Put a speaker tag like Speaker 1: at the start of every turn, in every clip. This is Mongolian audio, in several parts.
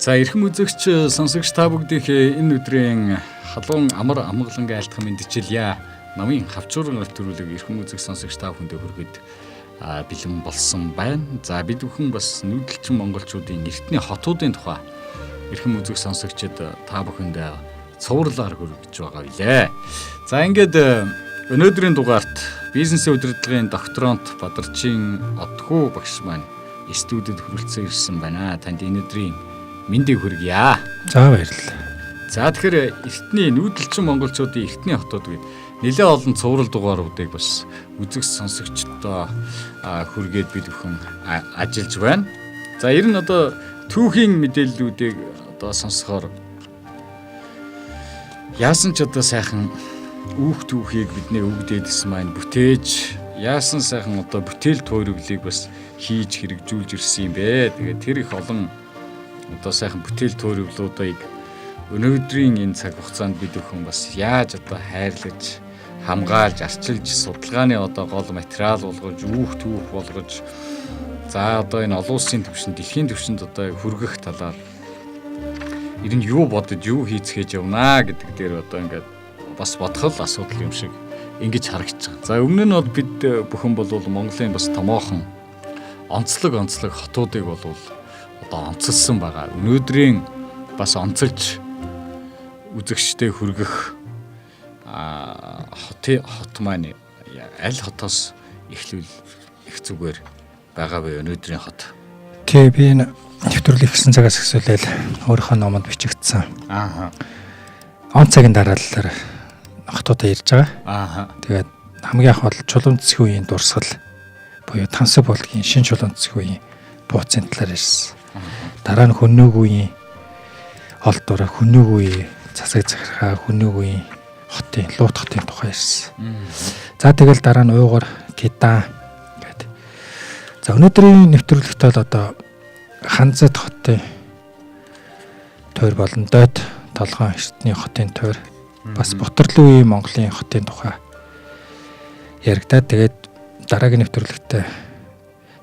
Speaker 1: За эрхэм үзэгч сонсогч та бүгдийнхээ энэ өдрийн халуун амар амгалангийн айлтгах мэдчилье. Намын хавчуурын нэвтрүүлэг эрхэм үзэгч сонсогч та бүхэндээ хүргэхэд бэлэн болсон байна. За бид бүхэн бас нүүдэлчин монголчуудын эртний хотуудын тухай эрхэм үзэгч сонсогчид та бүхэндээ цувралаар хүргэж байгаа билээ. За ингээд өнөөдрийн дугаарт бизнесийн удирдлагын докторант Бадарчин Одхуу багш маань студид хүрэлцэн ирсэн байна. Танд энэ өдрийн мэндийг хүргье.
Speaker 2: За баярлалаа.
Speaker 1: За тэгэхээр эртний нүүдэлчин монголчуудын эртний хотууд гээд нэлээд олон цуврал дугааруудыг бас үзэгч сонсогчдоо хүргээд бид бүхэн ажиллаж байна. За ер нь одоо түүхийн мэдээллүүдийг одоо сонсохоор яасан ч одоо сайхан үүх түүхийг бидний өвгдөөдсөн маань бүтээж яасан сайхан одоо бүтээл туйрглыг бас хийж хэрэгжүүлж ирсэн юм бэ. Тэгээд тэр их олон одоо сайхан бүтээл туйрглуудыг өнөөдрийн энэ цаг хугацаанд бид бүхэн бас яаж одоо хайрлаж, хамгаалж, арчилж, судалгааны одоо гол материал болгож, үүх түүх болгож за одоо энэ олон улсын түвшинд, дэлхийн түвшинд одоо хүргэх талаар ер нь юу бодож, юу хийцгээж явнаа гэдэг дээр одоо ингээд бас бодхол асуудал юм шиг ингэж харагдаж байгаа. За өмнө нь бол бид бүхэн бол Монголын бас томоохон онцлог хотуудыг бол одоо онцлсан байгаа. Өнөөдрийн бас онцолж үзэгчтэй хүргэх хот маань аль хотоос эхлүүл их зүгээр байгаа вэ өнөөдрийн хот?
Speaker 2: Тэг би энэ нэвтрүүлэг хийсэн цагаас эхлүүлээл өөрийнхөө номонд бичигдсэн. Он цагийн дараалалаар хотуудаа ирж байгаа. Тэгээд хамгийн анх бол чулуун цэцгийн үеийн дурсгал буюу Тансаг болгийн шинэ чулуун цэцгийн үеийн бууцын талаар ирсэн. Дараа нь Хөнөөг үеийн олдвор, Хөнөөг үеийн засаг захиргаа, Хөнөөг үеийн хотын Луут хотын тухай ирсэн. За тэгэл дараа нь Уйгур, Гидан гэдэг. За өнөөдрийн нэвтрүүлэгт бол одоо Ханзад хотын тойр болон Дойд толгойн эртний хотын тойр бас Бутарлын үеийн Монголын хотын тухай яригадаад тэгээд дараагийн нэвтрүүлэгтээ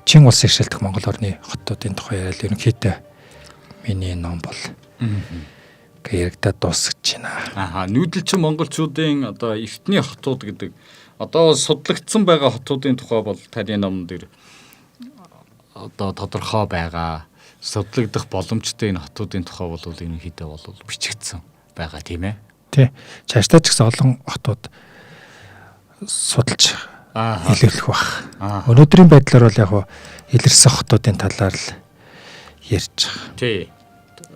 Speaker 2: Чин улсын иршилдэх Монгол орны хотуудын тухай яриад ерөнхийдөө миний ном бол яригадаад дуусгаж байна.
Speaker 1: Нүүдэлчин монголчуудын одоо эртний хотууд гэдэг одоо судлагдсан байгаа хотуудын тухай бол таны номон дээр одоо тодорхой байгаа. Судлагдах боломжтой энэ хотуудын тухай бол ерөнхийдөө бол бичигдсэн байгаа тийм ээ.
Speaker 2: Тий. Цаашдаа ч гэсэн олон хотууд судалж илэрлэх баг. Өнөөдрийн байдлаар бол яг илэрсэн хотуудын талаар л ярьж байгаа.
Speaker 1: Тий.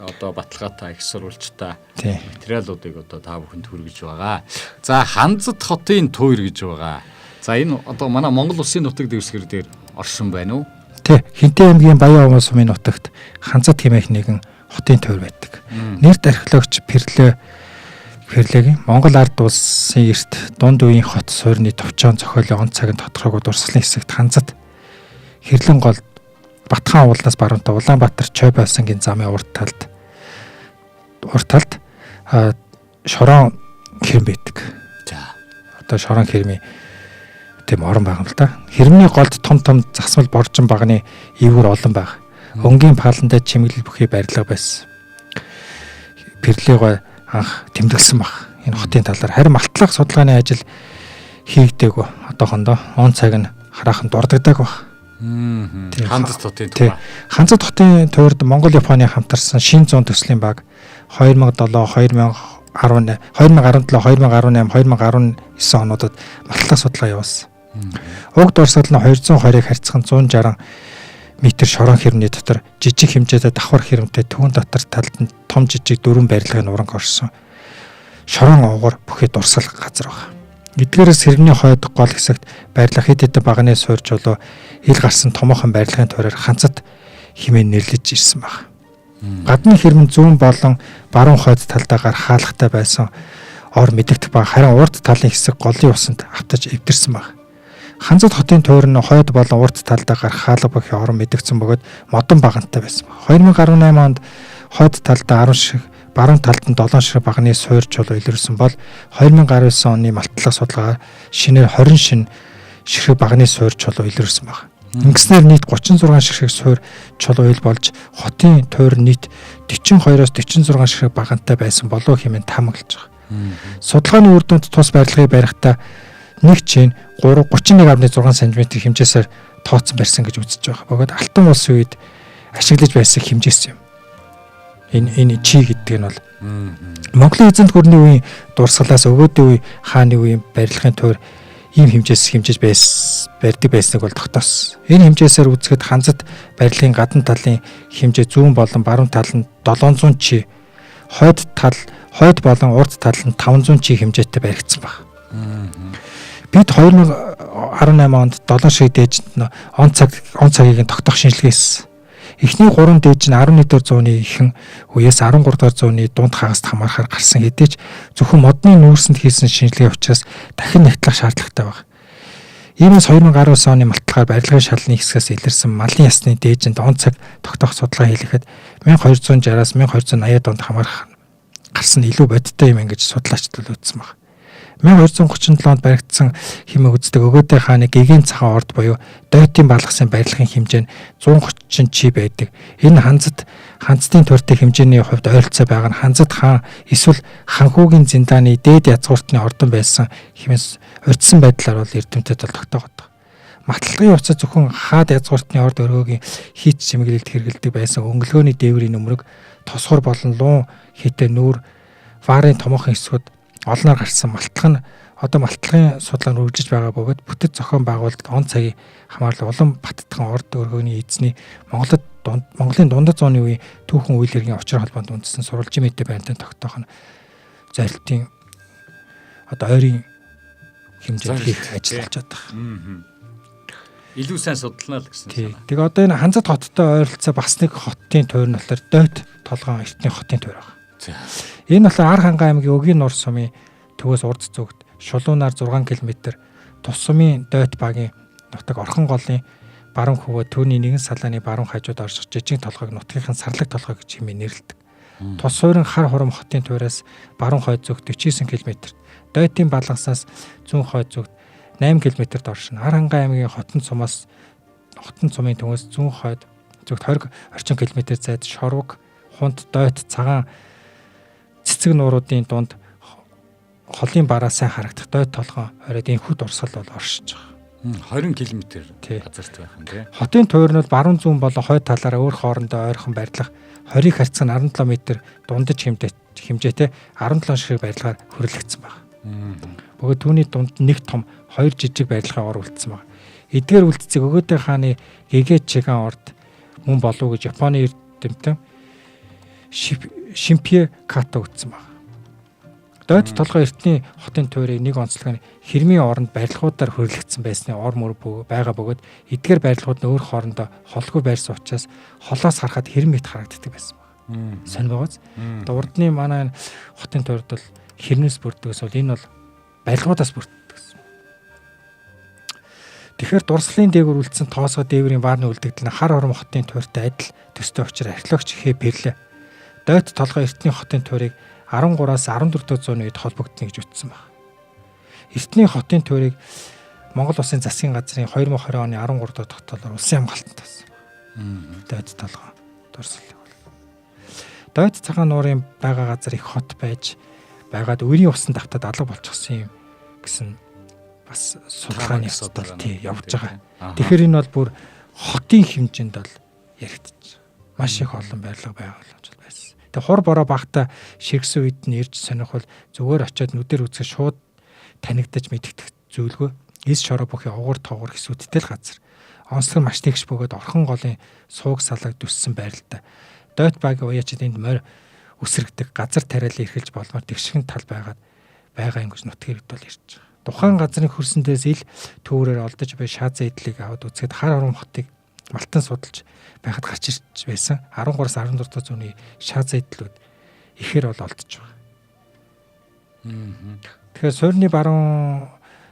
Speaker 1: Одоо баталгаатай их сурвалжтай материалуудыг одоо та бүхэнд хүргэж байгаа. За Ханзад хотын тойр гэж байгаа. За энэ одоо манай Монгол улсын нутаг дэвсгэр дээр оршин байна уу?
Speaker 2: Тий. Хинтээ аймгийн Баян Умаа сумын нутагт Ханзад хэмээх нэгэн хотын тойр байдаг. Нэрт археологч Перлегийн Монгол ард улсын эрт дунд үеийн хот суурьны товчоон зохиолын он цагт тодорхойгоо дурсгалын хэсэгт Ханзад Хэрлэн гол Батхан уулнаас баруунтаа Улаанбаатар Чойбайсангийн замын урд талд Шорон хэрэм байдаг.
Speaker 1: За
Speaker 2: одоо Шорон хэрмийн тийм орон байгаа юм л да. Хэрмний голд том засмал боржин багны эвгэр олон баг. Өнгийн пааландаа чимэглэл бүхий барилга байсан. Перлегой анх тэмдэглэсэн баг. Энэ хотын талаар харин малтлах судалгааны ажил хийгдээгүй. Одоохондоо он цаг нь хараахан дурддаг баг.
Speaker 1: Ханзад хотын тухай.
Speaker 2: Ханзад хотын тойрд Монгол Японы хамтарсан шинэ зуун төслийн баг 2007, 2017, 2018, 2019 онуудад малтлах судалгаа явуулсан. Уг дурсгал нь 220-ыг харьцсан 160 метр шорон хэрмний дотор жижиг хэмжээтэй давхар хэрмтэй түүн дотор талд нь том жижиг дөрвөн барилгын уранг орсон. Шорон уугар бүхий дурсгал газар байна. Эдгээрээс хэрмний хойд гол хэсэгт барилга хэд хэдэн багны суурь чулуу ил гарсан томоохон барилгын тойроор Ханзад хэмээн нэрлэж ирсэн баг. Гадны хэрмэн зүүн болон баруун хойд талдаа хаалгатай байсан ор мэдэгдэх баг харин урд талын хэсэг голын усанд автаж эвдэрсэн баг. Ханзад хотын тойр нь хойд болон урд талдаа хаалга бүхий орон мэдэгдсэн бөгөөд модон багантай байсан баг. 2018 онд хойд талдаа 10 шиг баруун талд нь 7 ширхэг багны суурь чулуу илэрсэн бол 2019 оны малтлах судалгаа шинээр 20 ширхэг багны суурь чулуу илэрсэн баг. Ингэснээр нийт 36 ширхэг суур чул уйл болж хотын тойр нийт 42-оос 46 ширхэг багантай байсан болов хэмээн таамаглаж байгаа. Судалгааны үр дүнд тус барилгыг барихтаа нэг чин 31.6 см хэмжээсээр тооцсон барьсан гэж үзэж байгаа. Бөгөөд Алтан улсын үед ашиглаж байсан хэмжээс юм. Энэ чи гэдэг нь бол Монголын эзэнт гүрний үеийн дурсгалаас өгөөдийн үе хааны үеийн барилгын тойр ийм хэмжээж барьдаг байсныг бол тогтоосон. Энэ хэмжээсээр үзэхэд ханзат барилгын гадна талын хэмжээ зүүн болон баруун тал нь 700 чи, хойд болон урд тал нь 500 чи хэмжээтэй баригдсан байна. Бид 2018 онд 7 ширхэг дээжинд он цагийг тогтоох шинжилгээ хийсэн. Эхний 3 дээж нь 11-р зууны ихэнх үеэс 13-р зууны дунд хагаст хамаарахаар гарсан хэдий ч зөвхөн модны нүүрсэнд хийсэн шинжилгээ учраас дахин нягтлах шаардлагатай байна. Иймээс 2019 оны малтлагаар барилгын шалны хэсгээс илэрсэн малын ясны дээжинд он цаг тогтоох судалгаа хийлгэхэд 1260-аас 1280 донд хамаарах гарсан илүү бодиттой юм ингэж судлаачд үзсэн байна. 1237 онд баригдсан хэмээн үздэг өгөөдөө хааны гэгээн цагаан орд буюу дойтын балгасын барилгын хэмжээ нь 130 чи байдаг. Энэ ханцтын төртэй хэмжээний хувьд ойролцоо байгаа нь Ханзад хаан эсвэл Ханхуугийн зиндааны дээд язгууртны ордон байсан хэмээс урьдсан байдлаар бол эрдэмтэд тогтоогод. Матлагын уцаа зөвхөн хаад язгууртны орд өргөөгийн хийч чимэглэлд хэрэгэлдэг байсан өнгөлгөөний дээврийн нөмрөг тосгор болон луун хийтэй нүүр варын томоохон хэсгүүд олноор гарсан малтлагын судалгаа нь үргэлжиж байгаа бөгөөд бүтэц зохион байгуулалт он цагийн хамаарлан улам баттган орд өргөөний эзний Монголын дундад зууны үеийн түүхэн үйл хэргийн очир холбоонд үндэссэн сурвалжийн мэдээ баримтын тогтоох нь зорилтын ойрын хэмжээнд хийх ажил болж байгаа.
Speaker 1: Илүү сайн судалнаа л гэсэн.
Speaker 2: Тэгээ одоо энэ Ханзад хоттой ойролцоо бас нэг хотын тойр нь болохоор Дойт толгойн эртний хотын тойр байна. Энэ болохоор Ар хангаан аймгийн Өгийн нур сумын төвөөс урд зүгт шулуунаар 6 км, тус сумын Дойт багийн нутаг Орхон голын баруун хөвөө түүний нэгэн салааны баруун хажууд орших жижиг толгойг нутгийнхын сарлаг толгой гэж хэмээн нэрлэдэг. Тус суурин хар хурам хотын тойроос баруун хойд зүгт 49 км, Дойтын балгасаас зүүн хойд зүгт 8 км-д оршин. Ар хангаан аймгийн хотын сумын төвөөс зүүн хойд зүгт 20 орчим км зайд Шорвог, Хунт, Дойт, Цагаан цэцэг нууруудын дунд холын бараа сайн харагдах Дойт толгой оройд энэхүү дурсгал бол оршиж байгаа.
Speaker 1: 20 км газарт байх юм тий.
Speaker 2: Хотын тойр нь баруун зүүн болон хойд талаараа өөр хоорондоо ойрхон барилах 20 харьцаг нь 17 м дундаж хэмжээтэй 17 ширхэг барилгаар хөрлөгдсөн байна. Бөгөөд түүний дунд нэг том 2 жижиг барилгаа оруулсан байна. Эдгээр үлдцэг өгөөдөө хааны Гэгэ Чиган орд мөн болов уу гэж Японы эрдэмтэн Шимпье Като ütсэн байна. Дойт толгой эртний хотын тойрыг нэг онцлог нь хэрмийн оронд барилгуудаар хөрлөгдсөн байсны ор мөр байгаа бөгөөд эдгээр барилгууд нь өөр хоорондоо холгүй байрсан учраас холоос харахад хэрэм мэт харагддаг байсан байна. Сонь байгааз. Урдны манай хотын тойрд бол хэрнээс бүрддэгс бол энэ бол барилгуудаас бүрддэг гэсэн. Тэгэхээр дурслын дээгүүр үлдсэн тоосгоо дээврийн ваарны үлдэгдэл нь хар орон хотын тойртой адил төстэй учраас археологч Перле Дойт толгой эртний хотын тойрыг 13-аас 14-р зууны үед холбогдно гэж үтсэн байна. Эртний хотын тойрыг Монгол Улсын засгийн газрын 2020 оны 13 дахь тогтоолоор улсын хамгаалтанд тавьсан. Дойт толгой дурслыг бол. Дойт цагаан нуурын байгаа газар их хот байж байгаад өрийн усан давтад алга болчихсон юм гэсэн бас судалгааны асуудал явж байгаа. Тэгэхээр энэ бол бүр хотын хэмжээнд бол яригдчих. Маш их олон барилга байгууламж байсан. Тэгээ хур бороо багта ширгсэн үед нь ирж сонирхол зүгээр очиод нүдээр үзэх шууд танигдаж мэдэгдэх зүйлгүй. Эс шороо бүхий угар тоогор хэсүүдтэй л газар. Онцлог маш тэгш бөгөөд Орхон голын сууг салаг дүссэн байралтай. Дойт багийн уяачид энд морь үсрэгдэг газар тариалан эрхэлж болмоор тэгшхэн тал байгаа юм гэж нутгийг бол ирж байгаа. Тухайн газрын хөрсөндөөс ил төвөрөөр олдож буй шаазаа эдлийг аваад үзэхэд хар орон хотыг малтан судалж байхад гарч ирж байсан 13-аас 14 дахь зууны шаазаа эдлүүд ихээр бол олдож байгаа. Тэгэхээр суурьны баруун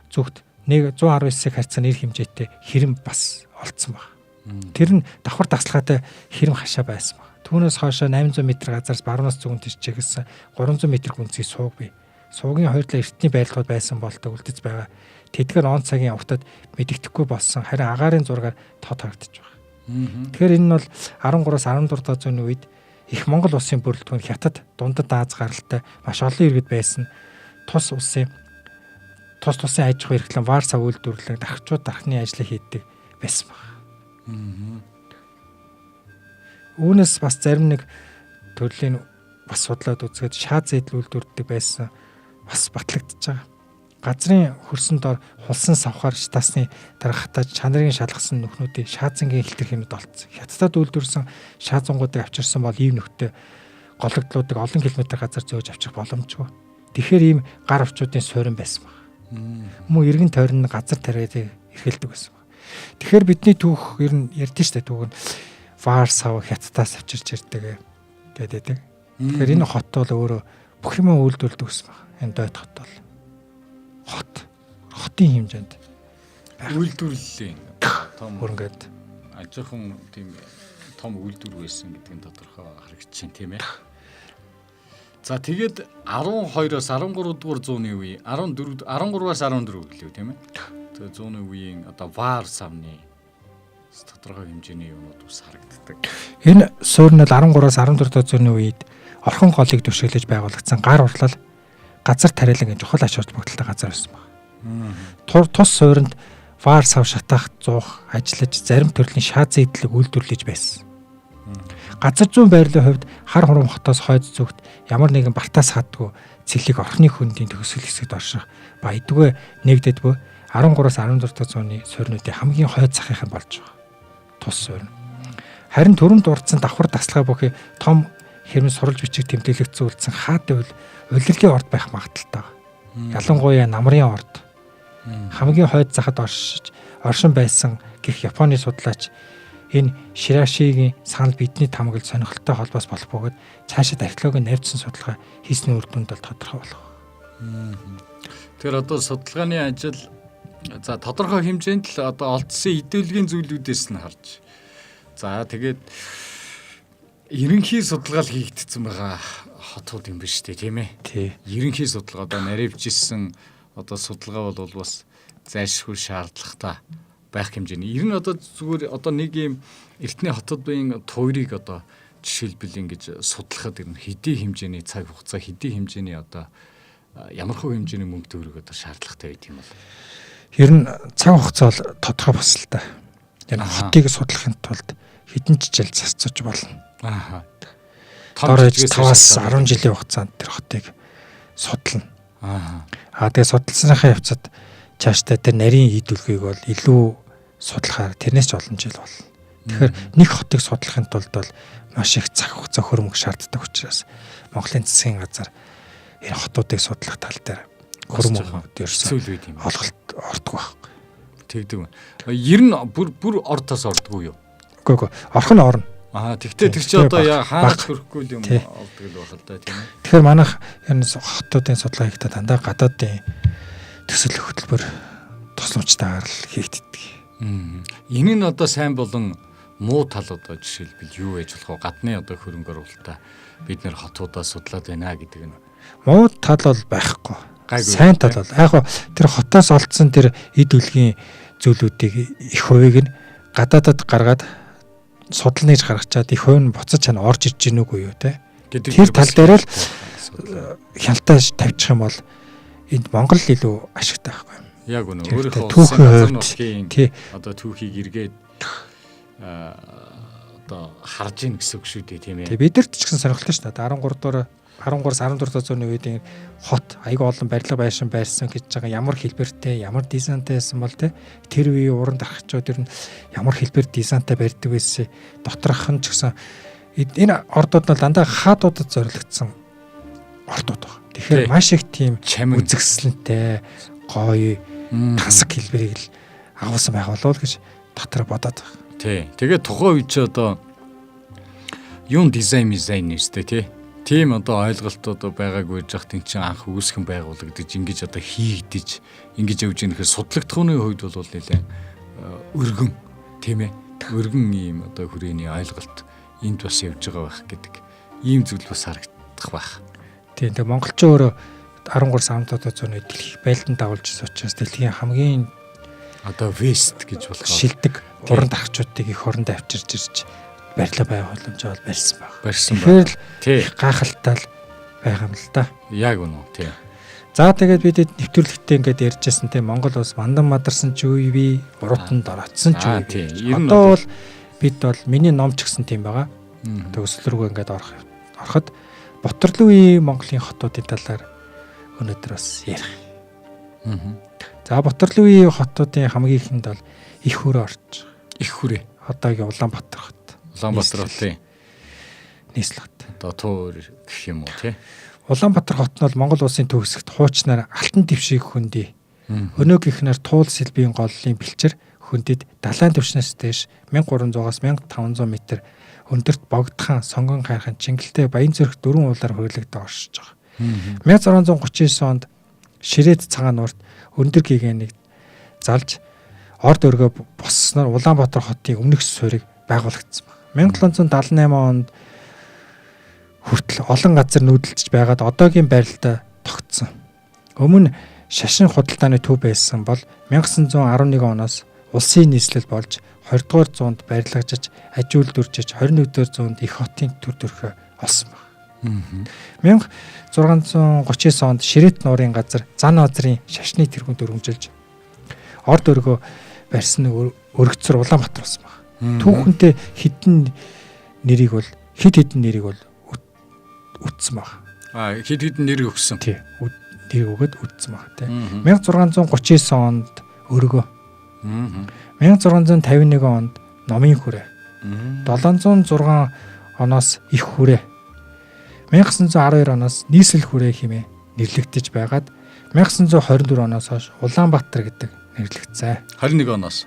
Speaker 2: зүгт 119-ийг харьцан нэр хэмжээтэй хэрэм бас олдсон байна. Тэр нь давхар таслахаатай хэрэм хашаа байсан байна. Түүнээс хойшоо 800 м газараас баруунаас зүүн тийш чиглэсэн 300 м гүнзгий сууг бий. суугийн хоёрлаа эртний байрлалууд байсан болтой үлдэж байгаа. Тэдгээр он цагийн явтад мэдэгдэхгүй болсон харин агаарын зургаар тод харагдаж байгаа. Тэгэхээр энэ нь бол 13-аас 14 дахь зууны үед их Монгол улсын бүрэлдэхүүн хятад дундад Аз гаралтай маш олон иргэд байсан. Тус улсын аж ахуй эрхлэн Варсаа үйлдвэрлэн дархчууд дархны ажлыг хийдэг байсан байна. Үүнээс бас зарим нэг төрлийн бас судлаад үзэхэд шаад зэдэл үйлдвэрлэдэг байсан бас батлагдчихж байгаа. Газрын хөрсөн дор хулсан савхаар шатаасны дараа хатаж чанарын шалгасан нүхнүүдийг шаазангийн хэлтэр хэмэд олцсон. Хятадд үйлдвэрсэн шаазангуудыг авчирсан бол ийм нөхдөд гологдлуудыг олон километр газар зөөж авчих боломжгүй. Тэгэхээр ийм гар авчуудын суурин байсан байна. Мөн эргэн тойрон газар тариад эрхэлдэг байсан байна. Тэгэхээр бидний түүх ер нь ярьдэн штэ түүх нь Варсав Хятадаас авчирч ирдэг гэдэг. Тэгэхээр энэ хот бол өөрөө бүх юм үйлдвэрлэдэг гэсэн байна. Энэ дойд хот бол хотын хэмжээнд
Speaker 1: үйлдвэрлэлийн том
Speaker 2: хөрөнгөд
Speaker 1: ажихан тийм том үйлдвэр байсан гэдэг нь тодорхой харагдчихээн тийм ээ. За тэгээд 12-оос 13 дугаар зууны үе 13-аас 14 гэлээ тийм ээ. Тэгээд зууны үеийн одоо Варс амны тодорхой хэмжээний юмуд ус харагддаг.
Speaker 2: Энэ суурь нь 13-аас 14 дугаар зууны үед орхон голыг түшиглэж байгуулагдсан гар урлал газар тариалангийн чухал ач холбогдолтой газар байсан байна. Тус суурьнд Варсав шатаах зуух ажиллаж зарим төрлийн шаад зэйдлэг үйлдвэрлэж байсан. Газар зүүн байрлалын хувьд хар хурам хотоос хойд зүгт ямар нэгэн бартаас хадгүй цэлэг орхны хөндийн төгсгөл хэсэгт орших баядгүй нэгдэд буй 13-аас 14 дахь зууны суурьнуудын хамгийн хойд захийнх нь болж байгаа. Тус суурь. Харин төрөнд дурдсан давхар тасалгаа бүхий том хэрмэн суралж бичиг тэмдэглэгдсэн үлдсэн хаатай улирлын орд байх магадaltaй. Ялангуяа намрын орд. Хамгийн хойд захад оршин байсан гэх Японы судлаач энэ Ширашигийн санал бидний тамгил сонирхолтой холбоос болох бөгөөд цаашид археологийн навьдсан судалгаа хийсний үр дүнд бол тодорхой болох.
Speaker 1: Тэгэхээр одоо судалгааны ажил за тодорхой хэмжээнд л одоо олдсон идэвхтэй зүйлүүдээс нь харж. За тэгээд ерөнхий судалгаа хийгдсэн байгаа хотууд юм байна шүү дээ тийм ээ.
Speaker 2: Тий.
Speaker 1: Ерөнхий судалгаа одоо наривжсэн одоо судалгаа бол бас зайлшгүй шаардлагатай байх хэмжээний. Ер нь одоо зүгээр одоо нэг юм эртний хотуудын туйрыг одоо жишээлбэл ингэж судлахад ер нь хэдийн хэмжээний цаг хугацаа хэдийн хэмжээний одоо ямар хөө хэмжээний мөнгө төгрөг одоо шаардлагатай байт юм бол.
Speaker 2: Ер нь цаг хугацаа бол тодорхой бас л та. Энэ хотыг судлахын тулд хэдэн жил зарцуулж болно.
Speaker 1: Аа.
Speaker 2: Дорож 5-аас 10 жилийн хугацаанд тэр хотыг судална. Тэгээ судалсныхаа явцад цаашдаа тэр нарийн ийдүүлгийг бол илүү судлахаар тэрнээс ч олон жил болно. Тэгэхээр нэг хотыг судлахын тулд бол маш их цаг хугацаа хөрөнгө шаарддаг учраас Монголын засгийн газар энэ хотуудыг судлах тал дээр хөрөнгө ерөөсөө олголт ордог байхгүй.
Speaker 1: Тэгдэг. Ер нь бүр ортоос ордгоо юу?
Speaker 2: Үгүй орхон орно.
Speaker 1: Тэгтээ тэр чи одоо хаанаас хөрөхгүй юм олдог л байх л да тийм ээ.
Speaker 2: Тэгэхээр манайх энэ хотуудын судалгаа хийхдээ дандаа гадаадын төсөл хөтөлбөр тусламжтайгаар л хийгддэг. Энэ нь
Speaker 1: одоо сайн болон муу тал одоо жишээлбэл юу байж болох вэ? Гадны одоо хөрөнгө оруулалтаа бид нэр хотуудаа судлаад байна гэдэг нь.
Speaker 2: Муу тал бол байхгүй. Сайн тал бол яг тэр хотоос олдсон тэр эд үлгийн зүйлүүдийг их хувийг нь гадаадад гаргаад судалнаж гаргачаад их хувь нь буцаж чана орж ирж гинүү юу те. Тэр тал дээр л хяналтаж тавьчих юм бол энд Монгол илүү ашигтай байхгүй юм.
Speaker 1: Яг үнэ. Өөрийнхөө
Speaker 2: түүхийн
Speaker 1: хувьд одоо түүхийг эргээд одоо харж ийн гэсэн үг шүү дээ тийм ээ.
Speaker 2: Бидэрт ч гэсэн сонирхолтой шүү дээ. 13-аас 14 дахь зууны үеийн хот аяга олон барилга байшин байрсан гэж байгаа ямар хэлбэртэй, ямар дизайнтай байсан бол те тэр үеийн уран дарахчид ер нь ямар хэлбэр дизайнтай барьдаг байсан. Доторх нь ч гэсэн энэ ордууд нь дандаа хаадуудад зориулагдсан ордууд байна. Тэгэхээр маш их тийм үзэгсэлэнтэй, гоё, тасаг хэлбэрийг л агуулсан байх болов гэж дотор бодоод байна.
Speaker 1: Тий. Тэгээд тухайн үед ч одоо юун дизайн нэстэй тий. Тийм одоо ойлголтууд байгаагүй жах тийм чин анх үүсгэн байгуулагдаж ингэж одоо хийгдэж ингэж явж байгаа нөхөр судлагдхууны хувьд бол нэлээ өргөн тийм ээ. Өргөн ийм одоо хүрээний ойлголт энд бас явж байгаа байх гэдэг ийм зүйл бас харагдах байх.
Speaker 2: Тийм. Тэгээ монголчин өөрөө 13 самтуудад зүүн дэлхийд байлдан дагуулж учраас дэлхийн хамгийн
Speaker 1: одоо вест гэж болох
Speaker 2: шилдэг уран тархчуудыг их орондоо авчирж ирж барилга байгууламж бол барьсан баг.
Speaker 1: барьсан
Speaker 2: Тэгэхээр л
Speaker 1: тий.
Speaker 2: их гайхалтай л байгаа юм л да.
Speaker 1: Яг үнэ тий.
Speaker 2: За тэгээд бид нэвтрүүлэгтээ ингээд ярьжсэн те Монгол улс мандан мадарсан ч үе бий, урууданд ороцсон ч үе
Speaker 1: тий.
Speaker 2: бий.
Speaker 1: Ер нь
Speaker 2: Одоо бол бид бол миний ном ч гэсэн тийм байгаа.
Speaker 1: Мгм.
Speaker 2: Төгсөл рүүгээ ингээд ороход Боторлын үеийн Монголын хотуудын талаар өнөөдөр бас ярих.
Speaker 1: Мгм.
Speaker 2: За Боторлын үеийн хотуудын хамгийн ихэнд бол их хүрээ орж байгаа.
Speaker 1: Их хүрээ.
Speaker 2: Одоогийн Улаанбаатар хот.
Speaker 1: Улаанбаатар хотын
Speaker 2: Нийслэл хот.
Speaker 1: одоо туур гэх юм уу тий.
Speaker 2: Улаанбаатар хот нь бол Монгол улсын төгсгөлт хуучнаар алтан твшиг хөндөй.
Speaker 1: Мгм.
Speaker 2: Өнөөгийнхнэр туул сэлбийн голлын бэлчээр хөндөд далайн түвшнээс дээш 1300-аас 1500 м өндөрт богдхан сонгон хайрхан чингэлтэй баян зүрх дөрвөн уулаар хөрөлөгдөж оршиж байгаа.
Speaker 1: Мгм.
Speaker 2: 1639 онд Ширээд цагаан нуурт өндөр гэгэнийг залж орд өргөө боссноор Улаанбаатар хотын өмнөх суурийг байгуулагдсан байна. 1778 онд хүртэл олон газар нүүдэлж байгаад одоогийн байралтай тогтсон. Өмнө шашин худалдааны төв байсан бол 1911 оноос улсын нийслэл болж 20 дугаар зуунд барилгажиж, ажилдуржиж 21 дугаар зуунд их хотын төр төрхөө олсон байна.
Speaker 1: Мгм.
Speaker 2: 1639 онд Ширээт нуурын газар зан азрын шашны тэргүүнд өргөмжилж орд өргөө барьсан өргөцөр Улаанбаатар болсон байна.
Speaker 1: Мгм.
Speaker 2: Түүхэнтэй хід нэрийг бол үтсэн байна.
Speaker 1: Хэд хэдэн нэр өгсөн.
Speaker 2: Тий. Нэр өгöd үтсэн байна тий.
Speaker 1: Мгм.
Speaker 2: 1639 онд өргөө.
Speaker 1: Мгм.
Speaker 2: 1651 онд номын хүрээ.
Speaker 1: Мгм.
Speaker 2: 706 оноос их хүрээ. 1912 оноос нийслэл хүрээ хэмээн нэрлэгдэж байгаад 1924 оноос хойш Улаанбаатар гэдэг нэрлэгдсэн.
Speaker 1: 21 оноос.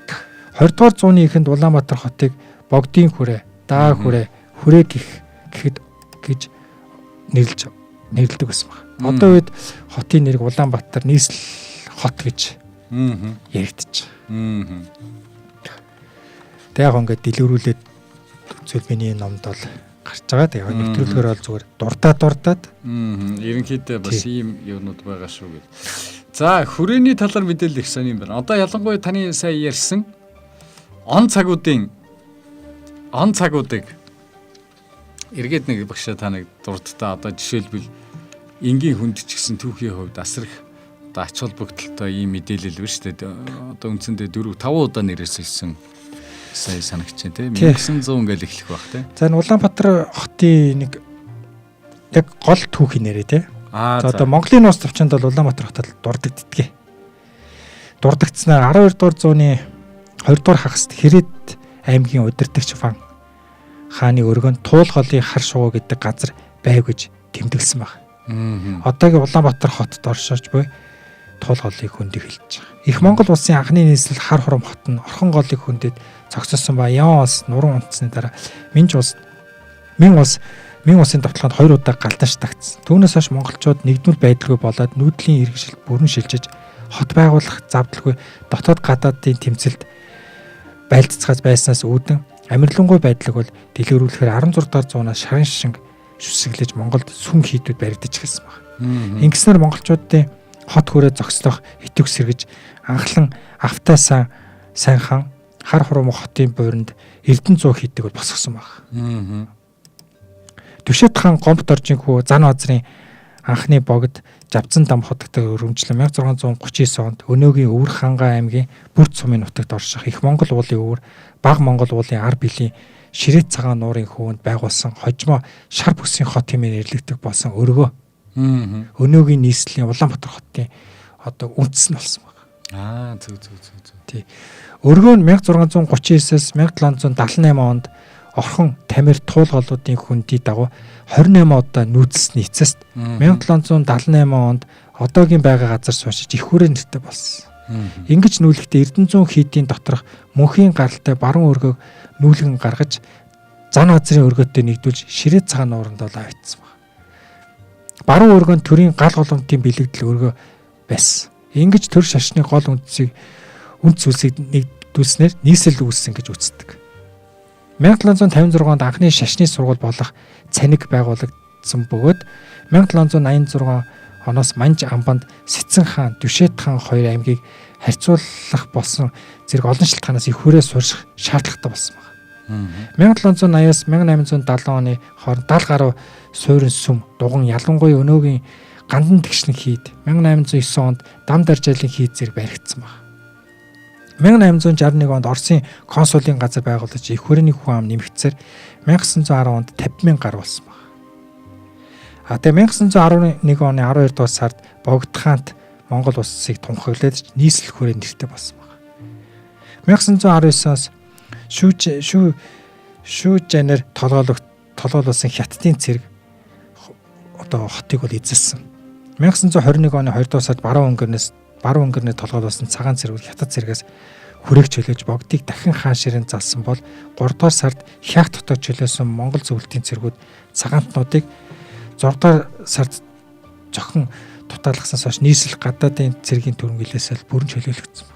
Speaker 2: 20 дугаар зууны эхэнд Улаанбаатар хотыг богдын хүрээ, даа хүрээ, хүрээ гэхэд гэж нэрлдэг байсан байна. Одоо үед хотын нэрийг Улаанбаатар нийслэл хот гэж
Speaker 1: Мгм.
Speaker 2: яригдчих.
Speaker 1: Мгм.
Speaker 2: Тэг яг ингээд дэлгэрүүлээд үзвэл миний номд бол гарч байгаа. Тэг яг нэвтрүүлгээр бол зүгээр дурдаад.
Speaker 1: Мгм. Ерөнхийдөө бас ийм юмнууд байгаа шүү гэж. За, хүрээний талаар мэдээлэл их сайн юм байна. Одоо ялангуяа таны сая ярьсан он цагуудыг эргээд нэг багшаа та нэг дурдтаа одоо жишээлбэл энгийн хүнд ч гэсэн түүхийн хувьд асрах одоо ач холбогдолтой ийм мэдээлэл байна шүү дээ. Одоо үндсэндээ 4-5 удаа нэрсэлсэн сая санагч тийм 1900 ингээл эхлэх байх тийм.
Speaker 2: За энэ Улаанбаатар хотын нэг яг гол түүхийн нэрээ тий. За одоо Монголын нууц төвчөнд бол Улаанбаатар хотод дурддагддаг. Дурддагцснаар 12 дугаар зууны 2 дугаар хагаст Хэрээд аймгийн удирдагч Ван хааны өргөнд Туул голын хар шувуу гэдэг газар байв гэж тэмдэглэсэн байна. Одоогийн Улаанбаатар хотод оршиж буй Туул голыг хөндөж хэлж байгаа. Их Монгол улсын анхны нийслэл хар хором хот нь Орхон голыг хөндөд цогцолсон ба Ян улс нуруу унтсны дараа Мин улсын давтлаганд 2 удаа галдан штагцсан. Түүнээс хойш монголчууд нэгдмэл байдалгүй болоод нүүдлийн иргэшил бүрэн шилжиж хот байгуулах завдалгүй дотоод гадаадын тэмцэлд байлдцгаас байснаас үүдэн амирлангуй байдлыг бол дэлгэрүүлэхээр 16 дахь зуунаас шарын шинг шүсэглэж Монголд сүм хийдүүд баригдаж эхэлсэн байна. Ингэснээр монголчуудын хот хүрээ зогслох итвэг сэргэж анхлан автаа сайн хан хар хурам хотын буйранд Эрдэнэ 100 хийдэг бол босгосон байна. Түшэт хаан Гомбот оржийн хүү Зан Азрын анхны богд Жавцан дам хотогтой өргөмжлөн 1639 онд Өнөөгийн Өвөр Хангаа аймгийн Бүрд сумын нутагт орших их Монгол уулын өвөр Баг Монгол уулын ар биелийн Ширээд цагаан нуурын хөвөнд байгуулсан хожимо шар бүсийн хот хэмээн нэрлэгдэх болсон өргөө. Өнөөгийн нийслэлийн Улаанбаатар хотын одоо үндэс нь болсон байна.
Speaker 1: Зөв.
Speaker 2: Тий. Өргөө нь 1639-с 1778 онд Орхон Тамир Туул голуудын хөндөй дагуу 28 удаа нүүдэлсний эцэст 1778 онд одоогийн байгаа газар суушиж их хүрээ нэртэй болсон. Ингэж нүүлэхдээ Эрдэнэ 100 хийдийн доторх мөнхийн гаралтай баруун өргөөг нүүлгэн гаргаж Зан Азрын өргөөтэй нэгдүүлж Ширээд цагаан нууранд бол авчихсан байна. Баруун өргөнд төрийн гал голомтын бэлэгдэл өргөө байсан. Ингэж төр шашны гол үндс зүйлсийг нэгдүүлснээр нийслэл үүссэн гэж үздэг. 1756 онд анхны шашны сургууль болох Цаник байгуулагдсан бөгөөд 1786 оноос Манж амбанд Сэцэн хаан, Дүшэт хаан хоёр аймгийг харьцуулах болсон зэрэг олон шалтгаанаас их хүрээ сурах шаардлагатай болсон байна. 1780-аас 1870 оны хооронд 70 гаруй суурин сүм, дуган, ялангуяа өнөөгийн гандан тэгшний хийд 1809 онд дам даржаалын хийд зэрэг баригдсан байна. 1861 онд Оросын консулын газар байгуулж их хүрээний хүн ам нэмэгдсээр 1910 онд 50,000 гаруй болсон байна. Тэгээ 1911 оны 12 дугаар сард Богд хаант Монгол улсыг тунхаглаад нийслэл хүрээ нэртэй болсон байна. 1919-оос шүүжэнээр толгойлуулсан Хятадын цэрэг хотыг бол эзэлсэн. 1921 оны 2 дугаар сард баруун өнгөрнөөс толгойлуулсан цагаан цэргүүд Хятад цэргээс хүрээг чөлөөж Богдыг дахин хаан ширээн залсан бол 3 дугаар сард Хяг хотод чөлөөсөн Монгол зөвлөлтийн цэргүүд цагаантнуудыг 6 дугаар сард зохин тутаалгасаас хойш нийслэл гадаадын цэргийн төрөмгөлөөс бүрэн чөлөөлөгдсөн.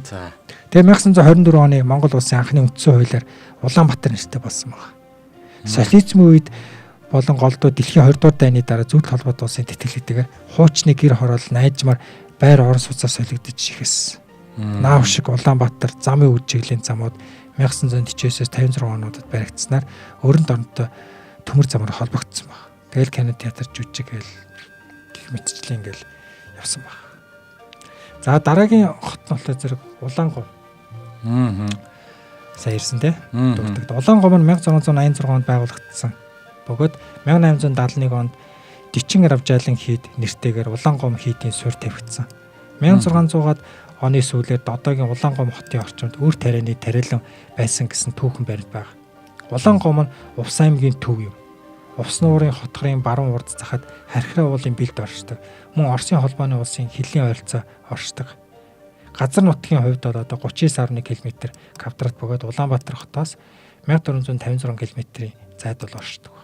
Speaker 1: За.
Speaker 2: Тэгээ 1924 оны Монгол улсын анхны үндсэн хуулиар Улаанбаатар нэртэй болсон байна. Социализмын үед болон голдуу дэлхийн 20 дугаар дайны дараа зөвлөлт холбоот улсын тэтгэлэгтэйгээр хуучны гэр хороол найдмаар байр орон сууцаар солигдож ихэсэн. Наав шиг Улаанбаатар замын үд чиглэлийн замууд 1949-с 56 онуудад баригдсанаар өрөнд оронтой төмөр замаар холбогдсон байна. Тэгэл Кино театр жүжиг гэл гих мэтчлэн гэл явсан баг. За дараагийн хот нь болохоор зэрэг Улаангов. Сайн ирсэн те. Дуртагд. Улаангов нь 1686 онд байгуулагдсан. Бөгөөд 1871 онд Дичин Равжаалын хийд нэртэйгээр Улаангов хийдийн суурь тавигдсан. 1600-аад оны сүүлээр одоогийн Улаангов хотын орчимд үр тарианы тариалан байсан гэсэн түүхэн баримт байна. Улаангов нь Увс аймгийн төв юм. Увс нуурын хотгорын баруун урд захад Хархираа уулын бэлд оршдог. Мөн Оросын холбооны улсын хилийн ойролцоо оршдог. Газар нутгийн хувьд бол одоо 39.1 км квадрат бөгөөд Улаанбаатар хотоос 1456 км-ийн зайд бол оршдог.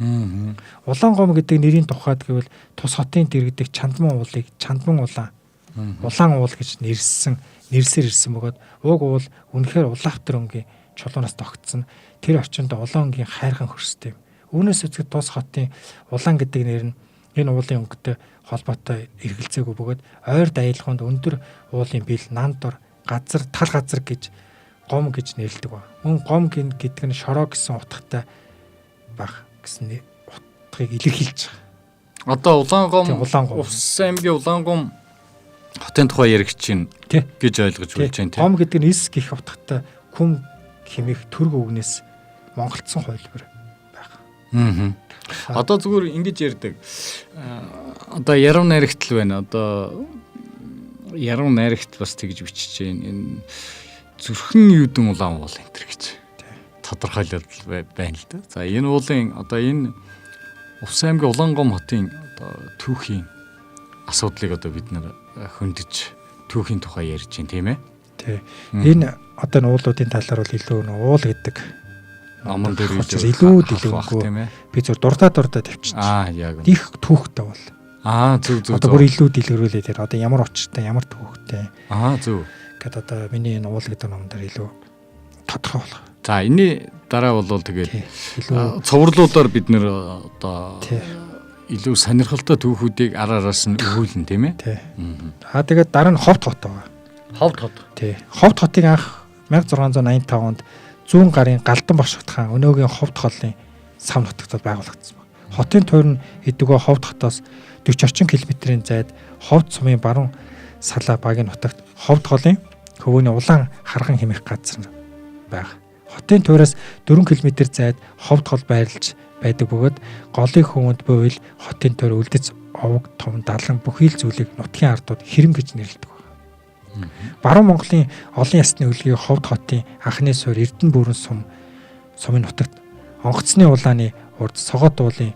Speaker 2: Улаангом гэдэг нэрийн тухайд гэвэл тус хотын дэргэдэх Чандман уулыг Чандман улаан уул гэж нэрсээр ирсэн бөгөөд уг уул үнэхээр Улаанбаатар өнгийн чулуунаас тогтсон. Тэр орчинд Улаангийн хайрхан хөрстэй. Үүнээс үзэхэд тус хотын Улаан гэдэг нэр нь энэ уулын өнгөтэй холбоотой эргэлзээгүй бөгөөд ойр даяалганд өндөр уулын бил нандор тал газар гэж гом гэж нэрлэдэг ба. Мөн гом гэдэг нь шороо гэсэн утгатай баг гэсэн утгыг илэрхийлж байгаа. Одоо Улаангом Увс аймгийн Улаангом хотын тухай яригч чинь гэж ойлгож болж байна тийм. Гом гэдэг нь эс гэх утгатай күм хэмээх төрг үгнээс монголцсон хувилбар. Одоо зүгээр ингэж ярьдаг. Одоо яруу найрагтл байна. Одоо яруу найрагт бас тэгж бичиж байна. Энэ зүрхэн юудын улаан уул энэ төр гэж тодорхойлоод байна л да. За энэ уулын одоо энэ Увс аймгийн Улаангом хотын одоо түүхийн асуудлыг одоо бид нэр хөндөж түүхийн тухай ярьж байна тийм ээ. Тий. Энэ одоо уулуудын талаар бол илүү уул гэдэг номон дээр илүү дэлгэнгүй тийм ээ. Би зөв дурдаа тавьчихсан. Яг. Их түүхтэй бол. Зөв. Одоо бүр илүү дэлгэрүүлээ тэр одоо ямар очтой, ямар түүхтэй. Зөв. Гэт одоо миний энэ уул гэдэг номон дээр илүү тодорхой болох. За энэний дараа бол тэгээд цовруулуудаар бид нэр одоо илүү сонирхолтой түүхүүдийг араас нь өгүүлнэ тийм ээ. Тэгээд дараа нь Ховд хот байгаа. Ховд хот. Тий. Ховд хотыг анх 1685 онд зүүн гарын Галдан бошгот хаан өнөөгийн Ховд хоолын сав нутагт байгуулагдсан байна. Хотын тойрон эдгөө Ховд хотоос 40 орчим км-ийн зайд Ховд сумын баруун салаа багийн нутагт Ховд хоолын хөвөөний улаан харган хэмээх газар байна. Хотын тойроос 4 км зайд Ховд хоол байрлаж байдаг бөгөөд голын хөвөнд буйвол хотын тойр үлдэц овог том далан бүхий л зүйлийг нутгийн ардууд хэрэм гэж нэрлэдэг. Баруун Монголын олон ясны хөлгийн Ховд хотын анхны суурь Эрдэнэ бүрэн сумын нутагт онгоцны улааны урд Согод уулын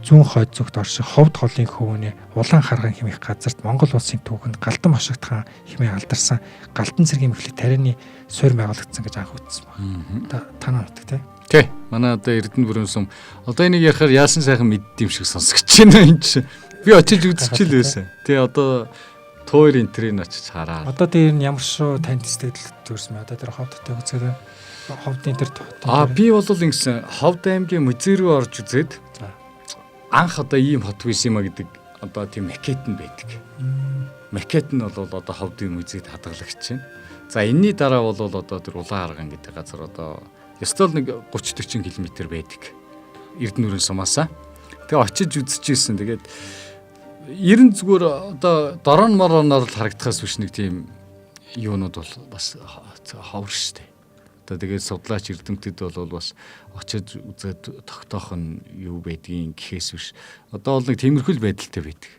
Speaker 2: зүүн хойд зүгт орших Ховд хоолын хөвөөний улаан харган хэмээх газарт Монгол улсын түүхэнд Галдан бошгот хаан хэмээн алдарсан Галдан цэргийн мэхлэг тарианы суурь байгуулагдсан гэж анх үзсэн байна. Танаа нутаг тий. Манай одоо Эрдэнэ бүрэн сум одоо энийг ярихаар яасан сайхан мэддэм шиг сонсогч байна энэ чинь. Би очиж үзчихэл байсан. Тий одоо тойр энтрийн очиж хараа. Одоо тэр нь ямар шүү танд сэтгэл төрсөн бэ? Одоо тэр Ховд хотыг үзээд Ховдын тэр би бол ингэсэн Ховд аймгийн музей руу орж үзээд анх одоо ийм хот биш юм а гэдэг
Speaker 1: одоо тийм макет нь байдаг. Макет нь бол одоо ховдын музейд хадгалагч байна. За энэний дараа бол одоо тэр Улаан арган гэдэг газар одоо ёстол нэг 30-40 км байдаг. Эрдэнэрийн сумаасаа. Тэгээ очиж үзчихсэн. Тэгээд ер нь зүгээр одоо дорон мороноор л харагдахаас биш нэг тийм юунууд бол бас ховор штэ. Одоо тэгээд судлаач эрдэмтэд бол бас очиж үзээд тогтоох нь юу байдгийг гэхээс биш. Одоо бол нэг тиймэрхүү байдалтай байдаг.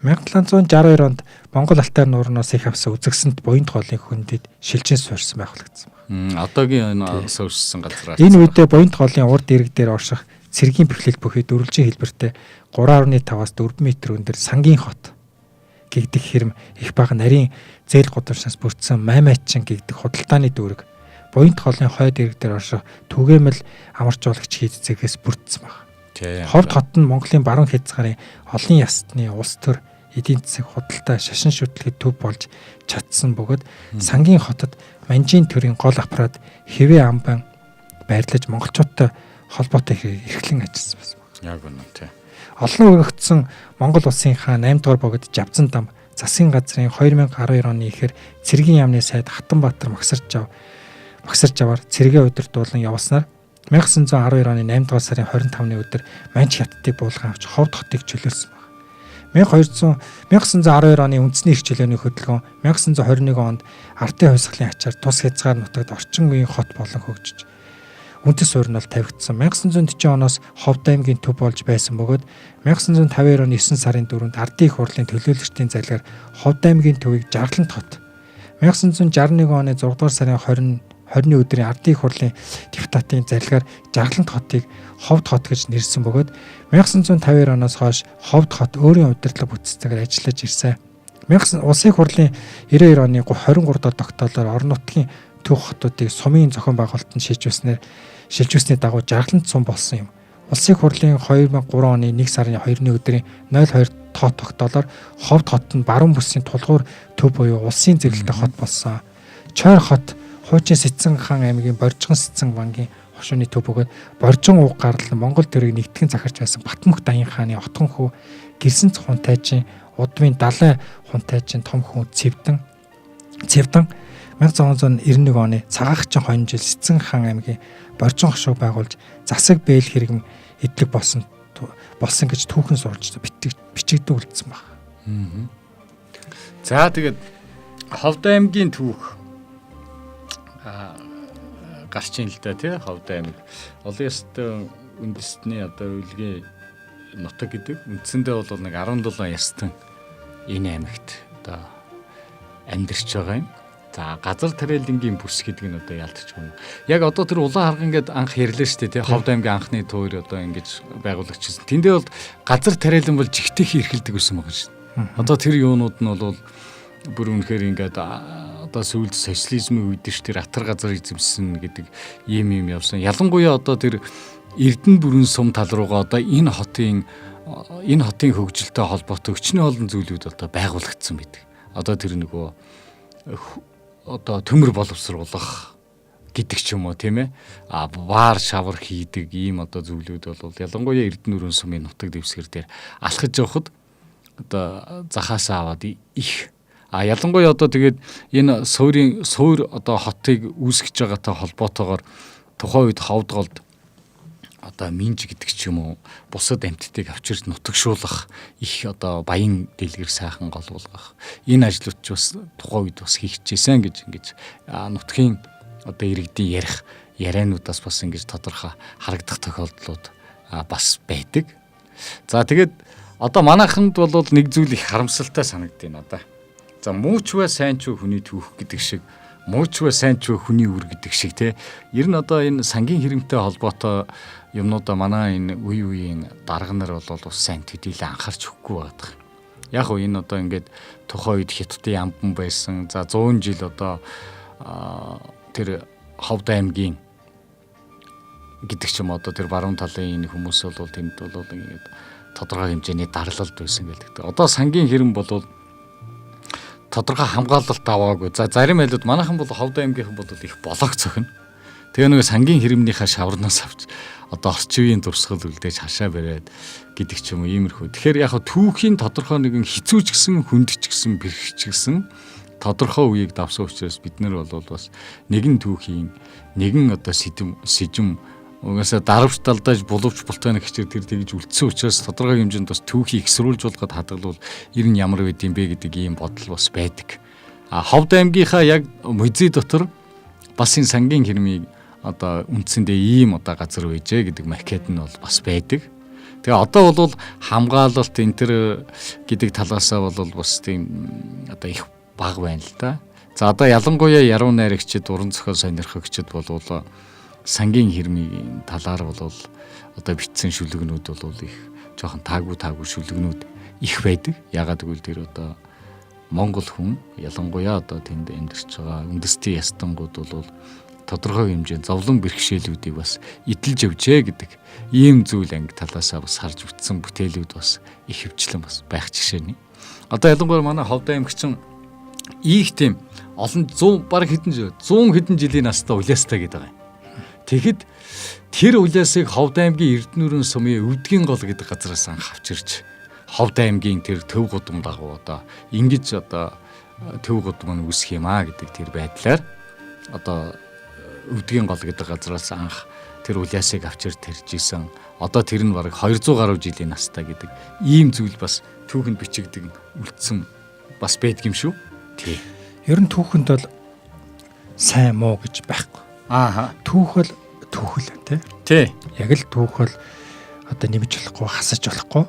Speaker 2: 1762 онд Монгол Алтай нуурнаас их авсан үзэгсэнд буян хоолын хөндөд шилжин суурьсан байгуулагдсан байна.
Speaker 1: Одоогийн суурьсан газраас.
Speaker 2: Энэ үедээ буян хоолын урд ирэг дээр орших цэргийн бэхлэл бүхий дөрвөлжин хэлбэртэй 3.5-аас 4 м өндөр сангийн хот гэгдэх хэрэм их бага нарийн зээл гудамжнаас бүрдсэн маймайчин гэгдэх худалдааны дүүрэг буян хоолын хойд ирэг дээр орших түгээмэл амарчуулагч хийцэгээс бүрдсэн байна. Ховд хот нь Монголын баруун хязгаарын олон ястны улс төр эдийн засаг худалдаа шашин шүтлэхэд төв болж чадсан бөгөөд сангийн хотод манжийн төрийн гол аппарат хэвээ амбан байрлаж монголчуудтай холбоотой эрхлэн ажилласан байсан.
Speaker 1: Яг үнэ тий.
Speaker 2: Олон өргөгдсөн Монгол улсынхаа 8 дугаар богод Жавзан дам засгийн газрын 2012 оны ихэр цэргийн яамны сайд Хатанбаатар магсарж аваар цэргээ удирдуулан явуулснаар 1912 оны 8 дугаар сарын 25-ны өдөр Манч хаттыг буулган авч Ховд хотыг чөлөөлсөн байна. 1912 оны үндэсний эрх чөлөөний хөдөлгөөн 1921 онд ардын хувьсгалын ачаар тус хязгаар нутагт орчин үеийн хот болон хөгжиж үндэс суурь нь тавигдсан. 1940 оноос Ховд аймгийн төв болж байсан бөгөөд 1952 оны 9 сарын 4-нд ардын их хурлын төлөөлөгчдийн залгаар Ховд аймгийн төвийг Жаргалант хот 1961 оны 6 дугаар сарын 20-ны өдрийн ардын их хурлын депутатын зарилгаар Жаргалант хотыг Ховд хот гэж нэрсэн бөгөөд 1952 оноос хойш Ховд хот өөрийн удирдлага бүтцтэйгээр ажиллаж ирсэн. Улсын их хурлын 92 оны 23 дахь тогтоолоор орон нутгийн төв хотуудыг сумын зохион байгуулалтанд шилжүүлсний дагуу Жаргалант сум болсон юм. Улсын их хурлын 2003 оны 1 сарын 2-ны өдрийн 02 тоо тогтоолоор Ховд хот нь баруун бүсийн тулгуур төв буюу улсын зэрэгтэй хот болсон. Чойр хот хуучин Сэцэн хаан аймгийн Боржгон Сэцэн бангийн хошууны төв бөгөөд Боржин уг гарлан Монгол төрийг нэгтгэн захирч байсан Батмөх Даян хааны отхон хүү Гэрсэнц хунтайжийн удмын Далай хунтайжийн том хүн Цэвдэн 1991 оны цагаагчин хонь жил Сэцэн хаан аймгийн Боржин хошуу байгуулж засаг бээл хэрэгм эдлэг болсон гэж түүхэн сурж бичигдэн үлдсэн байна.
Speaker 1: За тэгээд Ховд аймгийн түүх гарч ийн л да тий Ховд аймаг олон ястан үндэстний одоо үлгийн нутаг гэдэг үндсэндээ бол нэг 17 ястан энэ аймагт одоо амьдарч байгаа юм. За газар тариалангийн бүс гэдэг нь одоо ялдчих юм. Яг одоо тэр улаан харган гээд анх ярьлаа шүү дээ тий Ховд аймгийн анхны туур одоо ингэж байгуулагчсан. Тэндээ бол газар тариалан бол жигтэйх эрхэлдэг байсан байгаа шүү. Одоо тэр юунууд нь бол бүр үнэхээр ингээд одоо сүүлд социализмын үед ш тэр атар газар эзэмсэн гэдэг юм явсан. Ялангуяа одоо тэр Эрдэнэ бүрэн сум тал руугаа одоо энэ хотын хөгжилтэй холбоотой өчнөө олон зүйлүүд одоо байгуулагдсан байдаг. Одоо тэр нөгөө одоо төмөр боловсруулах гэдэг ч юм уу тийм ээ. Баар шавар хийдэг ийм одоо зүйлүүд бол ялангуяа Эрдэнэ бүрэн сумын нутаг дэвсгэр дээр алхаж явахад одоо захаасаа аваад их ялангуяа одоо тэгээд энэ суур одоо хотыг үүсгэж байгаатай холбоотойгоор тухайн үед Ховдголд одоо минж гэдэг ч юм уу бусад амьтдыг авчирч нутагшуулах их одоо баян дэлгэр сайхан гол болгох энэ ажлууд ч бас тухайн үед бас хийчихсэн гэж ингэж нутгийн одоо иргэдийн яриануудаас бас ингэж тодорхой харагдах тохиолдлууд бас байдаг. За тэгээд одоо манайханд бол нэг зүйл их харамсалтай санагдтыг надаа. За мууч ба сайн ч хүний түүх гэдэг шиг мууч ба сайн ч хүний үр гэдэг шиг те. Ер нь одоо энэ сангийн хэрэмтэй холбоотой юмнуудаа манай энэ үеийн дарга нар бол ус сайн төдийлө анхаарч өгөхгүй байдаг. Яг уу энэ одоо ингээд тухайн үед Хятадын амбан байсан. За 100 жил одоо тэр Ховд аймгийн гэдэг ч юм одоо тэр баруун талын энэ хүмүүс бол тэнд бол ингээд тодорхой хэмжээний дарлалд байсан гэдэг. Одоо сангийн хэрэм бол тодорхой хамгаалалт аваагүй. За зарим айлууд манайхан бол Ховд аймгийнхан бол их болог цохино. Тэгээ нэг сангийн хэрэмнийхээ шаварнаас авч одоо орчин үеийн дурсгал үлдээж хашаа бариад гэдэг ч юм уу иймэрхүү. Тэгэхээр яг түүхийн тодорхой нэгэн хэцүүч гисэн хүндч гисэн бэрхч гисэн тодорхой үеийг давсан учраас бид нар бол бас нэгэн түүхийн нэгэн одоо сэжим угаасаа даравч талдаж булавч бултганы хичээр тэр тэгж үлдсэн учраас тодорхой хэмжээнд бас түүхийг эксрүүлж болгоод хадгалвал ер нь ямар байд юм бэ гэдэг ийм бодол бас байдаг. Ховд аймгийнхаа яг музей дотор бас энэ сангийн хэрмийг одоо үндсэндээ ийм одоо газар байжээ гэдэг макет нь бол бас байдаг. Тэгээ одоо бол хамгаалалт энэ төр гэдэг талаасаа бол бас тийм одоо их бага байна л да. За одоо ялангуяа яруу найрагчид, уран зохиол сонирхогчид бол сангийн хэрмийн талаар бол одоо бичсэн шүлэгнүүд бол их жоохон таагүй шүлэгнүүд их байдаг. Ягаад гэвэл тэр одоо Монгол хүн ялангуяа одоо тэнд амьдарч байгаа үндэстэн ястангууд бол тодорхой хэмжээнд зовлон бэрхшээлүүдийг бас эдэлж явжээ гэдэг ийм зүйл анги талаасаа бас харж үтсэн бүтээлүүд бас их хөвчлэн бас байх жишээний. Одоо ялангуяа манай Ховд аймагчин их тийм олон 100 баг хэдэн 100 хэдэн жилийн настай улаастай гэдэг байгаа юм. Тэгэхэд тэр улаасыг Ховд аймгийн Эрдэнэрийн сумын Өвдгийн гол гэдэг газраас анх авчирч Ховд аймгийн тэр төв гудам дагуу одоо ингэж одоо төв гудам нь үүсэх юм аа гэдэг тэр байдлаар одоо Өвдгийн гол гэдэг газраас анх тэр улаасыг авчирч тарьж исэн. Одоо тэр нь бараг 200 гаруй жилийн настай гэдэг ийм зүйл бас түүхэнд бичигдэг үлдсэн бас байдаг юм шүү. Тий.
Speaker 2: Ер нь түүхэнд бол сайн муу гэж байхгүй. Түүхэл тий. Яг л түүхэл одоо нэмж болохгүй, хасаж болохгүй.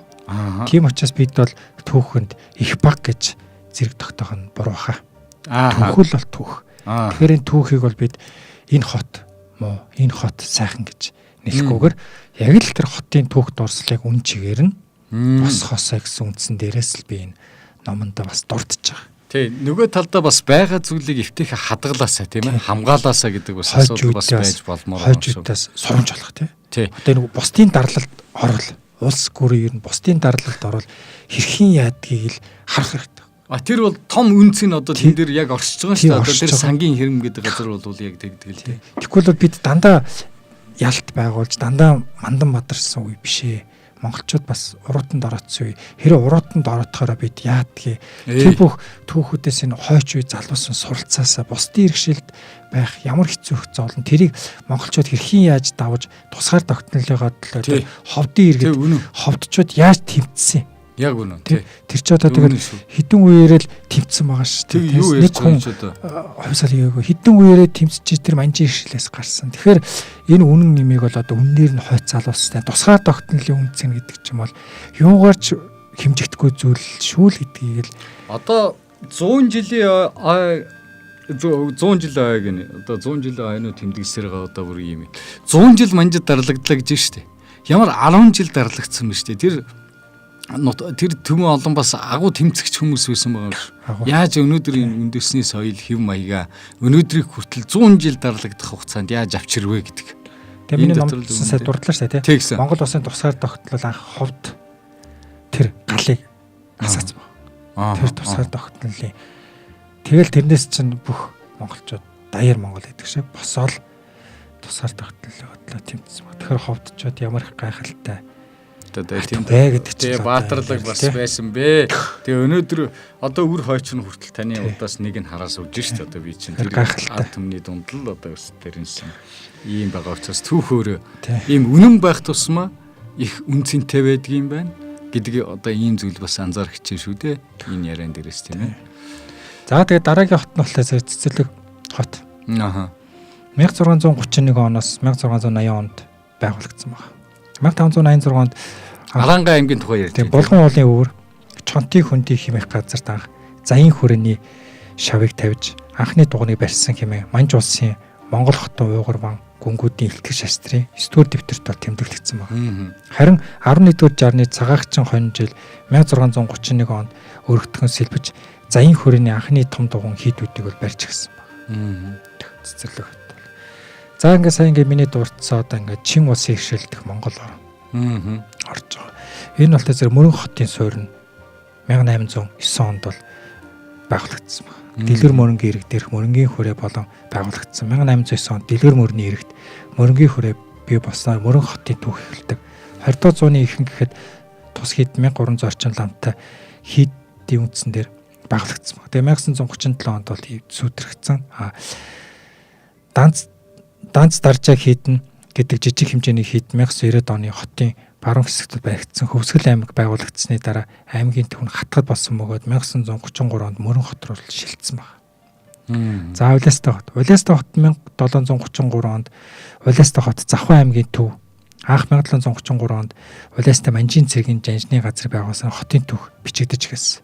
Speaker 2: Тийм учраас бид бол түүхэнд их баг гэж зэрэг тогтоох нь буруу хаа. Түүхэл бол түүх. Тэгэхээр энэ түүхийг бол бид энэ хот муу, энэ хот сайхан гэж нэлэхгүйгээр яг л тэр хотын түүх дурслыг үн чигээр нь босхосоо гэсэн үндсэн дээрээс л би энэ номонд бас дурдж байгаа.
Speaker 1: Тий, нөгөө талдаа бас байгаа зүйлийг эвтэйхэ хадгалаасаа тийм ээ хамгаалаасаа гэдэг бас асуудал бас байж болмоор байна.
Speaker 2: Хойжуудаас сурамж болох тий. Одоо нэг бусдын дарлалд орвол улс гүрэн ер нь бусдын дарлалд орвол хэрхэн яадгийг л харах хэрэгтэй.
Speaker 1: Тэр бол том үнц нь одоо тэн дээр яг оршиж байгаа шүү дээ. Одоо тэр сангийн хэрэм гэдэг газар бол яг тэгдэг л тий.
Speaker 2: Тэгвэл бид дандаа ялт байгуулж дандаа мандан бадарсан үе бишээ. Монголчууд бас уруутанд ороцсон үе. Хэрэв уруутанд ороотохоор бид яадгийг тэр бүх түүхүүдээс энэ хойч үе залуусан суралцаасаа бусдын иргэшилд байх ямар хэцүү хэцүү олон тэрийг монголчууд хэрхэн яаж давж тусгаар тогтнолынхоо төлөө ховдын иргэд ховдчууд яаж тэмцсэн.
Speaker 1: Яг үнэ тий.
Speaker 2: Тэр ч одоо тэгэл хідэн үеэрээ л тэмцсэн байгаа шүү дээ. Нэг хүн хувьсал хийгээгүй хідэн үеэрээ тэмцэж тэр манжин иршлээс гарсан. Тэгэхээр энэ үнэн нэмийг бол одоо үннээр нь хойцаалуулстай тусгаар тогтнолын үнцэн гэдэг ч юм бол юугаарч хэмжигдэхгүй зүйл шүү л гэдгийг л
Speaker 1: одоо 100 жилийн 100 жил гэнэ. Одоо 100 жилийн айнуу тэмдэглэсээр байгаа одоо бүр юм. 100 жил манжид дарлагдлаа гэж шүү дээ. Ямар 10 жил дарлагдсан ба шүү дээ. Тэр төмөн олон бас агуу тэмцэгч хүмүүс байсан байгаа шүү. Яаж өнөөдрийн үндэсний соёл хэв маяга өнөөдрийг хүртэл 100 жил дарлагдах хугацаанд яаж авчирвэ гэдэг.
Speaker 2: Тэгээ миний номд сая дурдлаа шүү дээ тий. Монгол улсын тусгаар тогтнол анх ховд тэр галыг асаацсан байна. Тэр тусгаар тогтнолын тэгэл тэрнээс чинь бүх монголчууд даяар монгол гэдэг шиг босоол тусгаар тогтнолын бодлоо тэмцсэн байна. Тэгэхээр ховдчууд ямар их гайхалтай тийм гэдэг чинь
Speaker 1: баатарлаг бас байсан бэ. Тэгээ өнөөдөр одоо үр хойч нь хүртэл таны удаас нэг нь хараас өгж шүү дээ. Одоо би чинь тэр ард түмний дунд л одоо өс тэрнсэн ийм байгаа учраас түүхөөр ийм үнэн байх тусмаа их үнцэнтэй байдаг юм байна гэдэг одоо ийм зүйл бас анзаарах чинь шүү дээ. Энэ яриан дээрээс тийм ээ.
Speaker 2: За тэгээ дараагийн хот нь болохоор Цэцэрлэг хот. 1631 оноос 1680 онд байгуулагдсан байна. 1586 онд
Speaker 1: Аранга аймгийн тухай ярьж
Speaker 2: байна. Булган уулын өвөр Чонтын хөндий хэмээх газарт анх заян хүрээний шавыг тавьж анхны дуганыг барьсан хэмээн Манж улсын Монгол хотын уугар ван гүнгүүдийн илтгэж шастрын 9-р дэвтэрт бол тэмдэглэгдсэн байна. Харин 11-р жарны цагаагчин хонь жил 1631 онд өргөдгөн сэлбэж заян хүрээний анхны том дуган хийдүүдийг бол барьж гисэн байна. Цэцэрлэг хот. За ингээ сайн ингээ миний дурдсан одоо ингээ Чин улсын иршэлдэх Монгол орж байгаа. Энэ бол тэр Мөрөн хотын суурь нь 1809 онд бол байгуулагдсан байна. Дэлгэр мөрөнгийн ирэг дээрх мөрөнгийн хүрээ болон байгуулагдсан. 1809 онд дэлгэр мөрний ирэгт мөрөнгийн хүрээ бий болсноор мөрөн хотын түүх эхэлдэг. 20 дугаар зууны ихэнх гэхэд тус хэд 1300 орчим ламтай хийдийн үндсэн дээр байгуулагдсан байна. Тэгээ 1937 онд бол сүйтрэгдсэн. Данц даржаа хийдэн гэдэг жижиг хэмжээний хийд 1990 оны хотын баруун хэсэгт баригдсан Хөвсгөл аймаг байгуулагдсны дараа аймгийн төв нь хатгад болсон бөгөөд 1933 онд мөрөн хот руу шилжсэн байна. За Улаастай хот. Улаастай хот 1733 онд Улаастай хот Завхан аймгийн төв. Анх 1733 онд Улаастай Манжин цэргийн жанжны газар байгуулсан хотын төв бичигдэж эхэлсэн.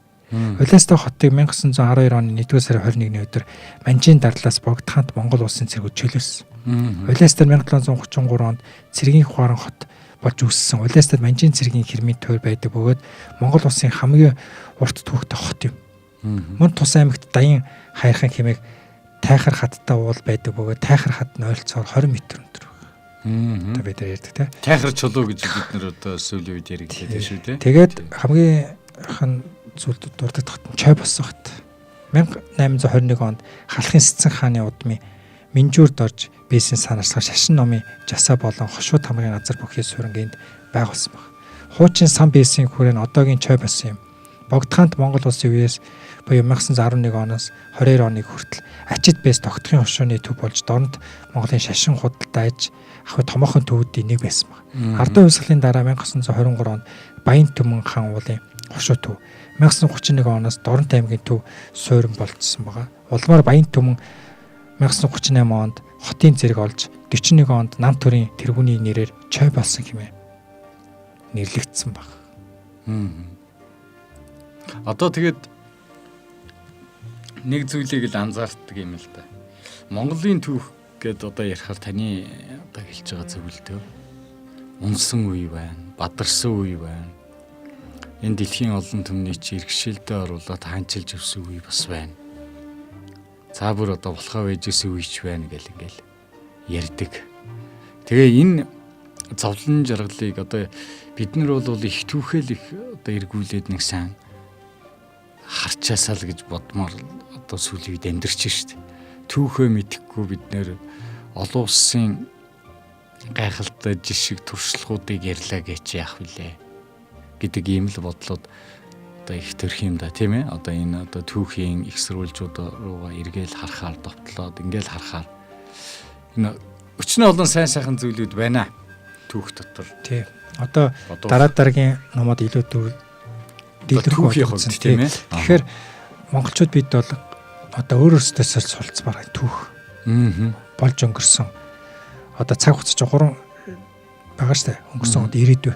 Speaker 2: Улаастай хотыг 1912 оны 1-р сарын 21-ний өдөр Манжин дарлаас Богдхаант Монгол улсын цэргүүд чөлөөсөн. Улаастай 1733 онд цэргийн хуаран хот болж үүссэн. Улаастай Манжин цэргийн хэрмийн тойр байдаг бөгөөд Монгол улсын хамгийн урт түүхтэй хот юм. Мөн тус аймагт Даян хайрхан хэмээх тайхар хаттай уул байдаг бөгөөд тайхар хат нь ойролцоогоор 20 м өндөр байна. Одоо бид ярьдаг тийм.
Speaker 1: Тайхар чулуу гэж бид нар одоо сүүлийн үед яригддаг шүү дээ.
Speaker 2: Тэгээд хамгийн хан зүйлд дурддаг хот нь Чой болсон хот. 1821 онд Халахын Сэцэн хааны удмын Минжүүрд орж бээсийн санаарсаа шашин номын жасаа болон хошууд хамгийн газар бүхий суурингэнд байгуулсан баг. Хуучин сан бээсийн хүрээ нь одоогийн Чой болсон юм. Богдхаант Монгол улсын үеэс буюу 1911 оноос 22 оныг хүртэл ачид бээс тогтхын хошууны төв болж дорнод Монголын шашин худалдаа аж ахуй томоохон төвүүдийн нэг байсан баг. Ардын хувьсгалын дараа 1923 онд Баян Түмэн хаан уулын хошуу төв 1931 оноос Дорнот аймгийн төв суурин болцсон байгаа. Улмаар Баян Түмэн 1938 онд хотын зэрэг олж 41 онд нам төрийн тэргүүний нэрээр Чой болсон хэмээн нэрлэгдсэн баг.
Speaker 1: Одоо тэгээд нэг зүйлийг л анзаарддаг юм л да. Монголын түүх гэдээ одоо ярихаар таны одоо хэлж байгаа зөвлөлтөө унсан үе байна, бадарсан үе байна. Энэ дэлхийн олон түмний чи иргэшилдээ оруулаад хаанчилж өвсөн үе бас байна. За бүр одоо болохоо вэжсэн үеч байна гэл ингээл ярьдаг. Тэгээ энэ зовлон жаргалыг одоо бид нар бол их түүхэл их одоо эргүүлээд нэг сайн харчаасаа л гэж бодмоор одоо сүүлийн үед амьдарч штт. Түүхээ мэдхгүй бид нэр олон улсын гайхалтай жишг туршлагуудыг ярьлаа гэж яах вүлээ гэдэг ийм л бодлоод одоо их төрх юм да тийм ээ. Одоо энэ одоо түүхийн их сурвалжууд руугаа эргээл харахаар довтлоод ингээл харахаар энэ өчнө олон сайн сайхан зүйлүүд байна түүх дотор.
Speaker 2: Тий. Одоо дараагийн номод илүү
Speaker 1: түүхийн хувьд тийм ээ.
Speaker 2: Тэгэхээр монголчууд бид бол одоо өөрөөсөө суралцмаар түүх болж өнгөрсөн. Одоо цаг хугацаа ч 3 байгаа штэ. Өнгөрсөн үед ирээдүй.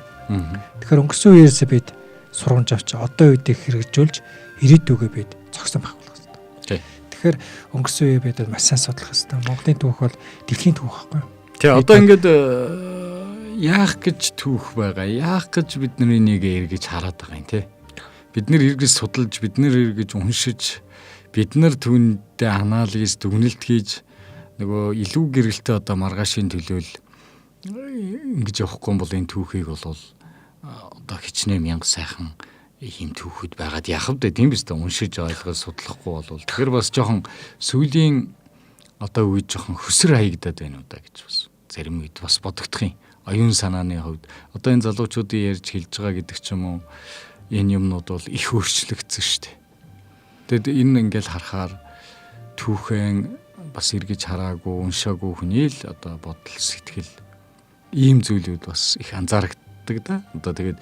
Speaker 2: Тэгэхээр өнгөрсөн үеэс бид сургамж авч одоо үедээ хэрэгжүүлж ирээдүйгээ бид зогсон байх болох хэрэгтэй. Тэгэхээр өнгөрсөн үеийг бид маш сайн судлах хэрэгтэй. Монголын түүх бол дэлхийн түүх байхгүй юу?
Speaker 1: Тий, одоо ингээд яах гэж түүх байгаа. Яах гэж бид нарыг эргэж хараад байгаа юм те. Бид нэр эргэж судалж, бид нэр эргэж уншиж, бид нар түүндээ анализ, дүгнэлт хийж нөгөө илүү гэрэлтэй одоо маргаашийн төлөөл ингэж явахгүй бол энэ түүхийг бол одоо хичнээн мянга сайхан ийм түүхүүд байгаад яах вэ? Тийм биз дээ. Уншиж ойлгож судлахгүй бол тэгэхээр бас жоохон сүүлийн одоо үед жоохон хөсөр хаягдаад байна уу да гэж бас зарим үед бас бодогдох юм. Оюун санааны хувьд одоо энэ залуучуудын ярьж хэлж байгаа гэдэг ч юм уу энэ юмнууд бол их өөрчлөгдсөн шүү дээ. Тэгэд энэ ингээл харахаар түүхэн бас эргэж хараагүй, уншаагүй хүний л одоо бодол сэтгэл ийм зүйлүүд бас их анзаарэгддэг да. Одоо тэгээд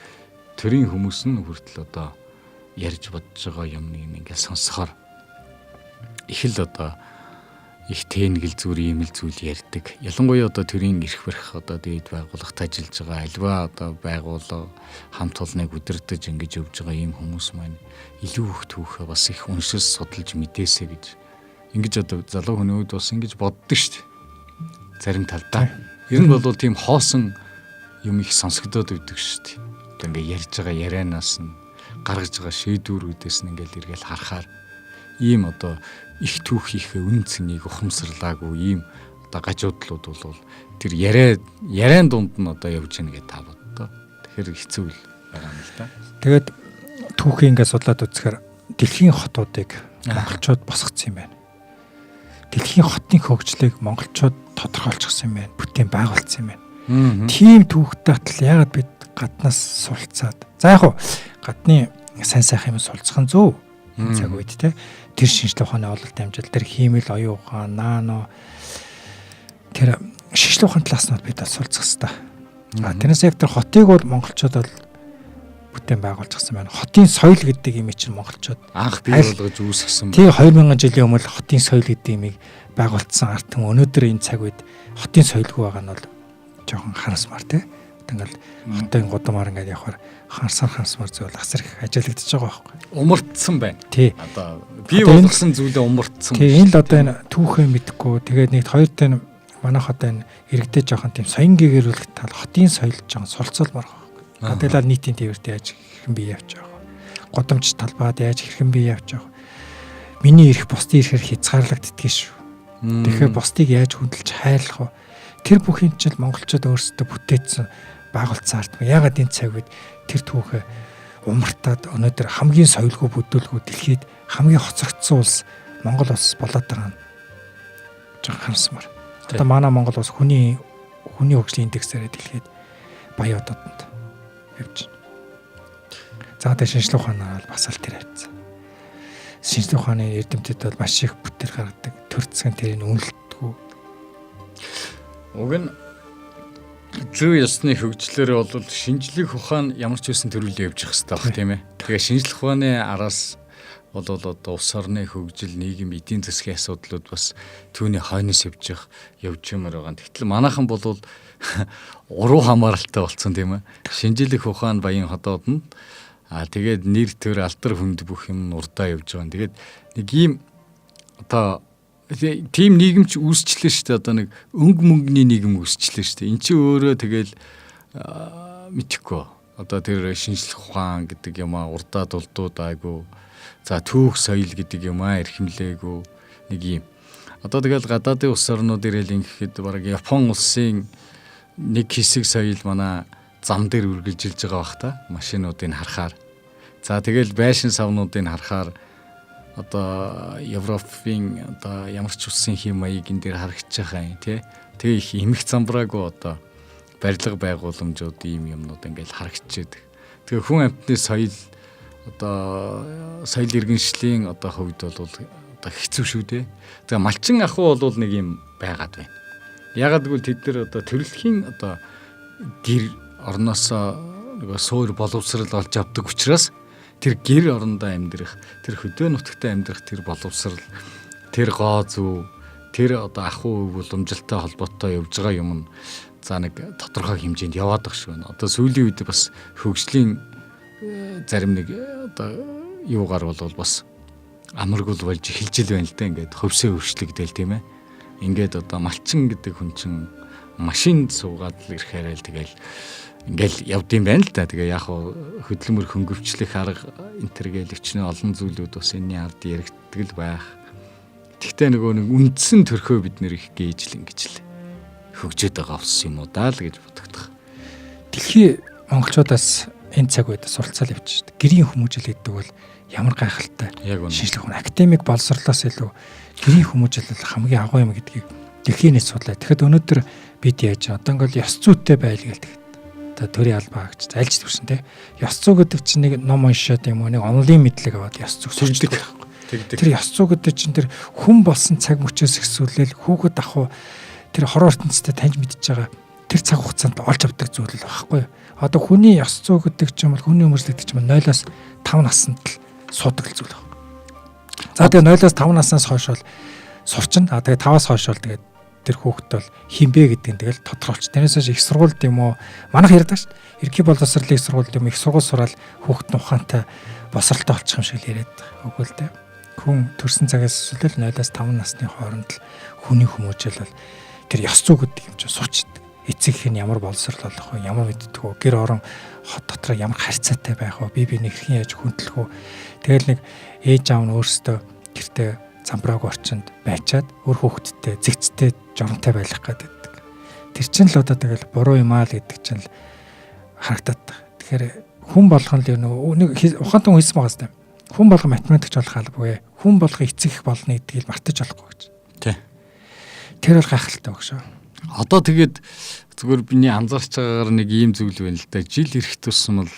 Speaker 1: төрийн хүмүүс нь хүртэл одоо ярьж бодож байгаа юмныг ингээл сонсохоор их л одоо их тэнгэл зүр ийм л зүйл ярьдаг. Ялангуяа одоо төрийн эрх барих одоо дээд байгууллагт ажиллаж байгаа альва одоо байгууллага хамт олныг удирдах ингэж явж байгаа ийм хүмүүс маань илүү их түүхээ бас их уншиж судалж мэдээсэ гэж ингэж одоо залуу хүмүүд бас ингэж боддог шүү дээ. Зарим талдаа. Ер нь бол тийм хоосон юм их сонсогдоод өгдөг шүү дээ. Одоо ингээ ярьж байгаа ярианаас нь гаргаж байгаа шийдвэрүүдээс нь ингээл эргэл харахаар ийм одоо их түүх их үн цэнийг ухамсарлаагүй ийм одоо гажуудлууд бол тэр яриан дунд нь одоо явж гэнэ гэж та боддоо. Тэгэхээр хэцүү л байгаа юм л да.
Speaker 2: Тэгээд түүхийг ингээд судлаад үзэхээр дэлхийн хотуудыг монголчууд босгоцсон юм байна. Дэлхийн хотын хөгжлийг монголчууд тодорхойлчихсан юм байна. Бүтээн байгуулсан юм байна. Тийм түүхтэй атал яагаад бид гаднаас сулцаад. За яг гадны сайн сайхан юм сулцах нь зөв. Энэ цаг үед те тэр шинжлэх ухааны ололт амжилт, тэр хиймэл оюун ухаан, нано тэр шинжлэх ухааны талаас нь бид сулцах хэрэгтэй. Тэрнээс яг тэр хотыг бол монголчууд бол бүтээн байгуулчихсан байна. Хотын соёл гэдэг юм чинь монголчууд
Speaker 1: анх бий болгож үүсгэсэн.
Speaker 2: Тий 2000 жилийн өмнө хотын соёл гэдэг юмыг байгуулсан ард түмэн өнөөдөр энэ цаг үед хотын соёлгүй байгаа нь бол жоохон харамсмар тий. Ингээл хотын гудамаар ингээд явахаар хансмар зүйл асар их ажиглагдчихж байгаа байхгүй.
Speaker 1: Умартсан байна.
Speaker 2: Тий.
Speaker 1: Одоо бий болгосон зүйлээ умартсан.
Speaker 2: Тий энэ л одоо энэ түүхээ мэдхгүй тэгээд нэг хоёр тань манайх одоо энэ иргэдэж жоохон тийм соён гэгэрүүлэх тал хотын соёл жоохон сулцуулмаар байгаа. Гадаалал нийтийн тээвэрт яаж хэрхэн бий явж байгаа. Годамж талбайд яаж хэрхэн бий явж байгаа. Миний ирэх бусдын ирэхээр хязгаарлагддгийг шүү. Тэгэхээр бусдыг яаж хүндэлж хайрлах вэ? Тэр бүхий ч л монголчууд өөрсдөө бүтээсэн байгуулсан ард. Ягаад энэ цаг үед тэр түүхээ умартаад өнөөдөр хамгийн соёлгүй бүдүүлгүй дэлхийд хамгийн хоцрогдсон улс Монгол улс болоод байгаа нь жоохон харамсмар. Одоо манай Монгол улс хүний хөгжлийн индексээр дэлхийд баяа одод явж байна. За тэ шинжлэх ухаанаар бас аль тэр хайцсан. Шинжлэх ухааны эрдэмтэд бол маш их бүтээл гаргадаг. Төр засгийн тэрийг үнэлдэггүй.
Speaker 1: Уг нь зөв ёсны хөгжлөөр бол шинжлэх ухаан ямар ч үсэн төрүүлээ явж явах хэрэгтэй баг тийм ээ. Тэгээ шинжлэх ухааны араас бол одоо улс орны хөгжил, нийгэм, эдийн засгийн асуудлууд бас түүний хойноос явж юмар байгаа. Тэгтэл манайхан бол уруу хамааралтай болсон тийм ээ. Шинжлэх ухаан баян хотоодонд тэгээд нэр төр алдар хүнд бүх юм урдаа явж байгаа. Тэгээд нэг ийм одоо тийм нийгэмч үүсчлээ шүү дээ. Одоо нэг өнгө мөнгөний нийгэм үүсчлээ шүү дээ. Эн чинь өөрөө тэгэл мэдхгүй. Одоо тэр шинжлэх ухаан гэдэг юм урдаа дулдууд айгу. За түүх соёл гэдэг юм эрхэмлээгүй нэг юм. Одоо тэгэл гадаадын улс орнууд ирэл ингэхэд бараг Япон улсын нэг хэсэг соёл манай зам дээр үргэлжилж байгаа бах та машинуудыг харахаар. За тэгэл байшин савнуудыг харахаар одоо Европын одоо ямар ч улсын хэм маяг энэ дээр харагдаж байгаа юм тий. Тэгээ их эмх замбраагүй одоо барилга байгууламжууд ийм юмнууд ингээл харагдчихэд. Тэгээ хүн амьтны соёл одоо соёл иргэншлийн одоо хувьд бол одоо хэцүү шүү дээ. Тэгээ малчин ахуй бол нэг юм байгаад байна. Ягаад гэвэл тэд нар одоо төрөлхийн одоо гэр орноосоо нөгөө суур боловсрал олж авдаг учраас тэр гэр орондоо амьдрах, тэр хөдөө нутагтаа амьдрах тэр боловсрал, тэр гоо зүү, тэр одоо ахуй уламжилттай холбоотой явж байгаа юм нь за нэг тодорхой хэмжээнд яваад байгаа шүү. Одоо сүүлийн үед бас хөгжлийн зарим нэг одоо юугаар бол бас амаргуул болж эхэлж ил байна л да. Ингээд хөвсөө хөвшлөгдөл тийм ээ. Ингээд одоо малчин гэдэг хүн чинь машинд суугаад л ирэхээр л тэгэл ингээл явдсан байна л да. Тэгээ яг хөдөлмөр хөнгөвчлөх арга интергээл өчнөө олон зүйлүүд бас энэний ард яригддаг л байх. Тэгтээ нөгөө нэг үндсэн төрхөө бид нэр их гээж л ингэж л хөгжөөд байгаа ус юм уу даа л гэж бодогдох.
Speaker 2: Дэлхийн монголчуудаас энэ цаг үед суралцаал явж байна. Гэрийн хүмүүжил гэдэг бол ямар гайхалтай. Шинжлэх ухааны академик боловсрлоос илүү гэрийн хүмүүжил хамгийн агуу юм гэдгийг дэлхийнээс судлаа. Тэгэхэд өнөөдөр бид яаж одоо ингээл ёс зүйтэй байл гэлдэг. Одоо төрийн албаа гэж альж төвшин те. Ёс зүй гэдэг чинь нэг ном уншаад юм уу нэг онлайн мэдлэг аваад ёс зүй сурчдаг. Тэр ёс зүй гэдэг чинь тэр хүн болсон цаг мөчөөс ихсүүлэл хүүхэд ахуй тэр хор ертөнцтэй таньж мэдж байгаа тэр цаг хугацаанд олж авдаг зүйл л байхгүй. Одоо хүний ёс зүй гэдэг ч юм бол хүний өмөрлөг гэдэг ч юм 0-5 наснд л суудаг зүйл байна. За тэгээ 0-5 наснаас хойш бол сурчна. Тэгээ 5-аас хойш бол тэгээд тэр хүүхэд бол хинбэ гэдэг нь тэгэл тодорхойлч. Тэрнээс их сургуульд юм уу? Манайх ярьдаг шүү дээ. Эрхийн боловсролын их сургуульд юм их сургууль сураал хүүхэд нь ухаантай босралтай болчих юм шиг яриад байгаа. Үгүй л дээ. Хүн төрсэн цагаас эсвэл 0-5 насны хооронд л хүний хүмүүжил бол тэр ёс зүй гэдэг юм чинь суучдаг. Эцэг их нь ямар боловсрал болох вэ? Ямар мэддэг вэ? Гэр орон хот дотор ямар харьцаатай байх вэ? Бие биенээ хэрхэн яаж хүндлэх вэ? Тэгэл нэг ээж аав нь өөрсдөө гэртээ замбрааг орчинд байчаад өөр хүүхэдтэй зэгцтэй жоронтой байх гэдэг. Тэр чинь л одоо тэгэл буруу юм аа л гэдэг чинь л харагдаад байна. Тэгэхээр хүн болгон л нэг ухаантай хүн хэлсэн байгаа юм. Хүн болгон математикч болох албагүй. хүн болгоо эцэг болно гэдгийг мартаж болохгүй гэж.
Speaker 1: Тий.
Speaker 2: Тэр бол гайхалтай багш.
Speaker 1: Одоо тэгээд зүгээр биний анзаарч байгаагаар нэг ийм зүйл байна л да. Жил ирэх тусам л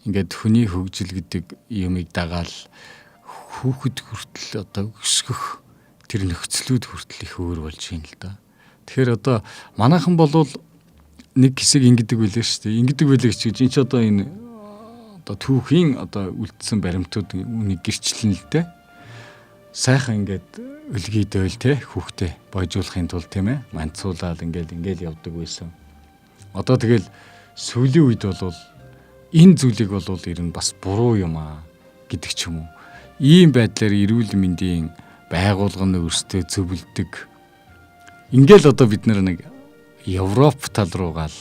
Speaker 1: ингээд хүний хөгжил гэдэг юмыг дагаал хүүхэд хүртэл одоо өсгөх тэр нөхцлүүд хүртэл их өөр болж байна л да. Тэгэхээр одоо манайхан болвол нэг хэсэг ингэдэг байлээ шүү дээ. Ингэдэг байлээ гэж энэ ч одоо энэ одоо түүхийн одоо үлдсэн баримтууд үнийг гэрчлэн л дээ. Сайхан ингээд өлгийдэвэл те хүүхдээ бойжуулахын тулд тийм ээ манцуулаад ингээл явдаг байсан. Одоо тэгэл сүүлийн үед бол энэ зүйлийг бол ер нь бас буруу юм аа гэдэг ч юм уу. Ийм байдлаар эрүүл мэндийн байгууллагын өөрсдөө зөвлөдөг. Ингээл одоо бид нэг Европ тал руугаа л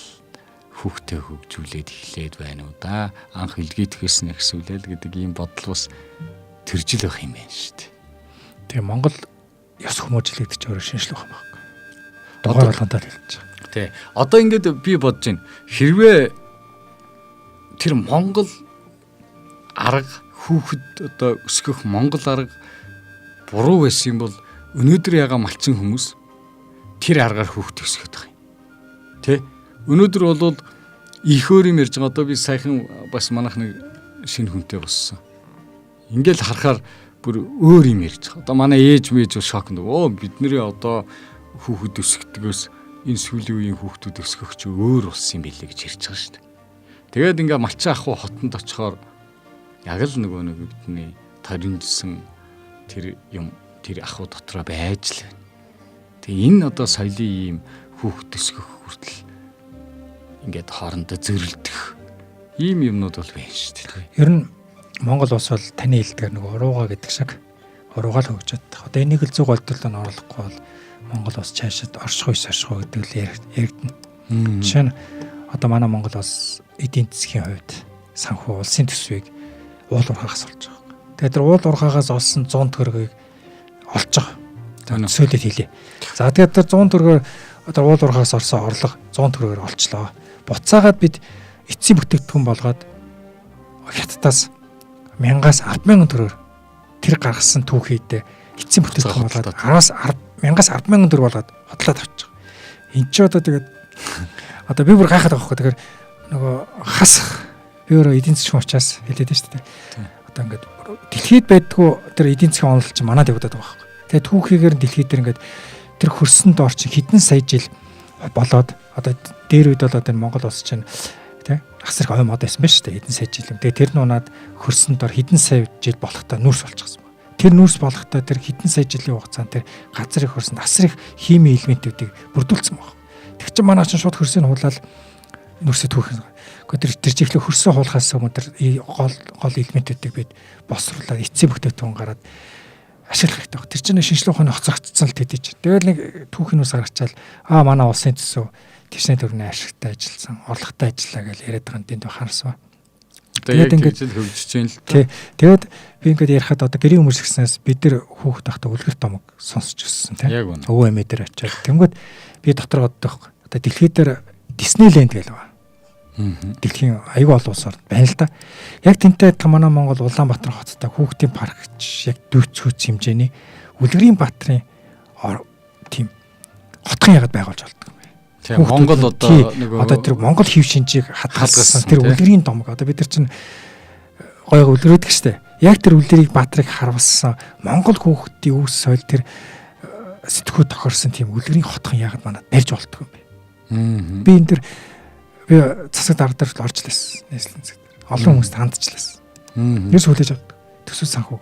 Speaker 1: хүүхдээ хөгжүүлээд эхлээд байна уу да. Анх илгээтгэс нэгсүүлэл гэдэг ийм бодол бас төржил байх юм байна шүү дээ.
Speaker 2: Тэгээ Монгол ёс хүмүүжлэгд ч өөрөө шинжлэх ухаан байхгүй. Дугаар болгонтой хэлж байгаа.
Speaker 1: Тий. Одоо ингээд би бодож байна. Хэрвээ тэр Монгол арга хүүхэд одоо өсгөх Монгол арга буруу байсан юм бол өнөөдөр яга малчин хүмүүс тэр аргаар хүүхэд өсгөх байх юм. Тэ? Өнөөдөр бол их өөр юм ярьж байгаа. Одоо би саяхан бас манайх нэг шинэ хүнтэй боссон. Ингээл харахаар бүр өөр юм ярьж байгаа. Одоо манай ээж мэж шокнд. Бидний одоо хүүхэд өсгдөгөөс энэ сүүлийн үеийн хүүхдүүд өсгөх чи өөр болсон юм билээ гэж ярьж байгаа шүү дээ. Тэгээд ингээ малчин ах уу хотонд очихоор яг л нөгөө нэг бидний таринжсэн тэр юм тэр ахуй дотроо байж л байна. Тэгээ энэ одоо соёлын ийм хүүхэд өсгөх хүртэл ингээд хоорондоо зөрөлдөх ийм юмнууд бол байна шүү дээ.
Speaker 2: Ер нь Монгол улс бол таны хэлдгээр нэг урууга гэдэг шиг уруугаал хөгжөөд. Одоо энийг л зөв голдолд нь оруулахгүй бол Монгол улс цаашид оршихуй гэдэг л яригдана. Жишээ нь одоо манай Монгол улс эдийн засгийн хувьд санхүү улсын төсвийг уул уурхаагаас олж байгаа. Тэгээд тэр уул уурхаагаас олсон 100 төгрөгийг олж байгаа. Төсөөлөд хэлье. За тэгээд тэр 100 төгрөгөөр одоо уул уурхаагаас орсон орлого 100 төгрөгөөр олчлоо. Буцаагаад бид эцсийн бүтээгдэхүүн болгоод хятадаас 1000-аас 100000 төгрөгөөр тэр гаргасан түүхийдээ эцсийн бүтээгдэхүүн болгоод 1000-аас 100000 төгрөг болгоод хотлоод авчих. Энд ч одоо тэгээд одоо би бүр гайхаад байгаа байхгүй. Тэгэхээр нөгөө хасах би өөрөө эдийн засгийн учраас хэлээд байна шүү дээ. Одоо ингээд дэлхийд байдгүй тэр эдийн засгийн онол чинь манад явагдаад байгаа байхгүй. Тэгээд түүхийгээр дэлхийд дээр ингээд тэр хөрсөн доор чинь хэдэн сая жил болоод одоо дээр үед бол одоо Монгол улс чинь тий асар их ой мод байсан байна шүү дээ. Хэдэн сая жил юм. Тэгээд тэр нунаад хөрсөн доор хэдэн сая жил болохтой нүүрс болчихсон. Тэр нүүрс болохтой тэр хэдэн сая жилийн хугацаанд тэр газар их хөрсөнд асар их хими элементүүдийг бүрдүүлсэн байна. Тэг чи манай чинь шууд хөрсөний хуулаад нүрсэд түүх. Гэхдээ тэр чихлээ хөрсөн хуулахаас өмнө тэр гол элементүүдийг бид босруулаад эцсийн бүтээгдэхүүн гараад ашиглах хэрэгтэй байна. Тэр чинь шинжлэх ухааны хоцрогдсон л тэдэж. Тэгэл нэг түүхийн ус гаргачаал манай улсын төсөв тэшний төрний ашигтай ажилласан, орлоготой ажиллаа гэж яриад байгаа нь дэнд харсан. Тэгээд ингээд
Speaker 1: хөгжиж байна л та.
Speaker 2: Тэгээд би ингээд ярихад одоо гэрийн хүмүүс гиснээс бид нар хүүхэд тахта үлгэр томог сонсч өссөн тийм. Өвөө эмээ дээр очиад. Тэнгүүд би дотор боддог. Одоо дэлхийд дээр Диснейленд гээл ба. Дэлхийн аюул олон улсаар байна л да. Яг тэнтэй адилхан манай Монгол Улаанбаатар хоттой хүүхдийн парк гэж яг дүүцхүүц хэмжээний үлгэрийн баатрын тийм хотхон ягаад байгуулж болдог.
Speaker 1: Тийм Монгол
Speaker 2: одоо тэр Монгол хэв шинжийг хадгалсан тэр үлгэрийн домог одоо бид нар чинь гойго үлгэрээдэг штэ. Яг тэр үлгэрийг баатрыг харуулсан Монгол хүүхдийн үс соёл тэр сэтгүү тохирсон тийм үлгэрийн хотхон ягаад манад барьж болтгоо юм бэ? Би энэ тэр би засаг дарга дээр орж лээс нийслэн зэг. Олон хүмүүст хандчихлаа. Ерөөс хүлээж авдаг. Төсөв санхүү.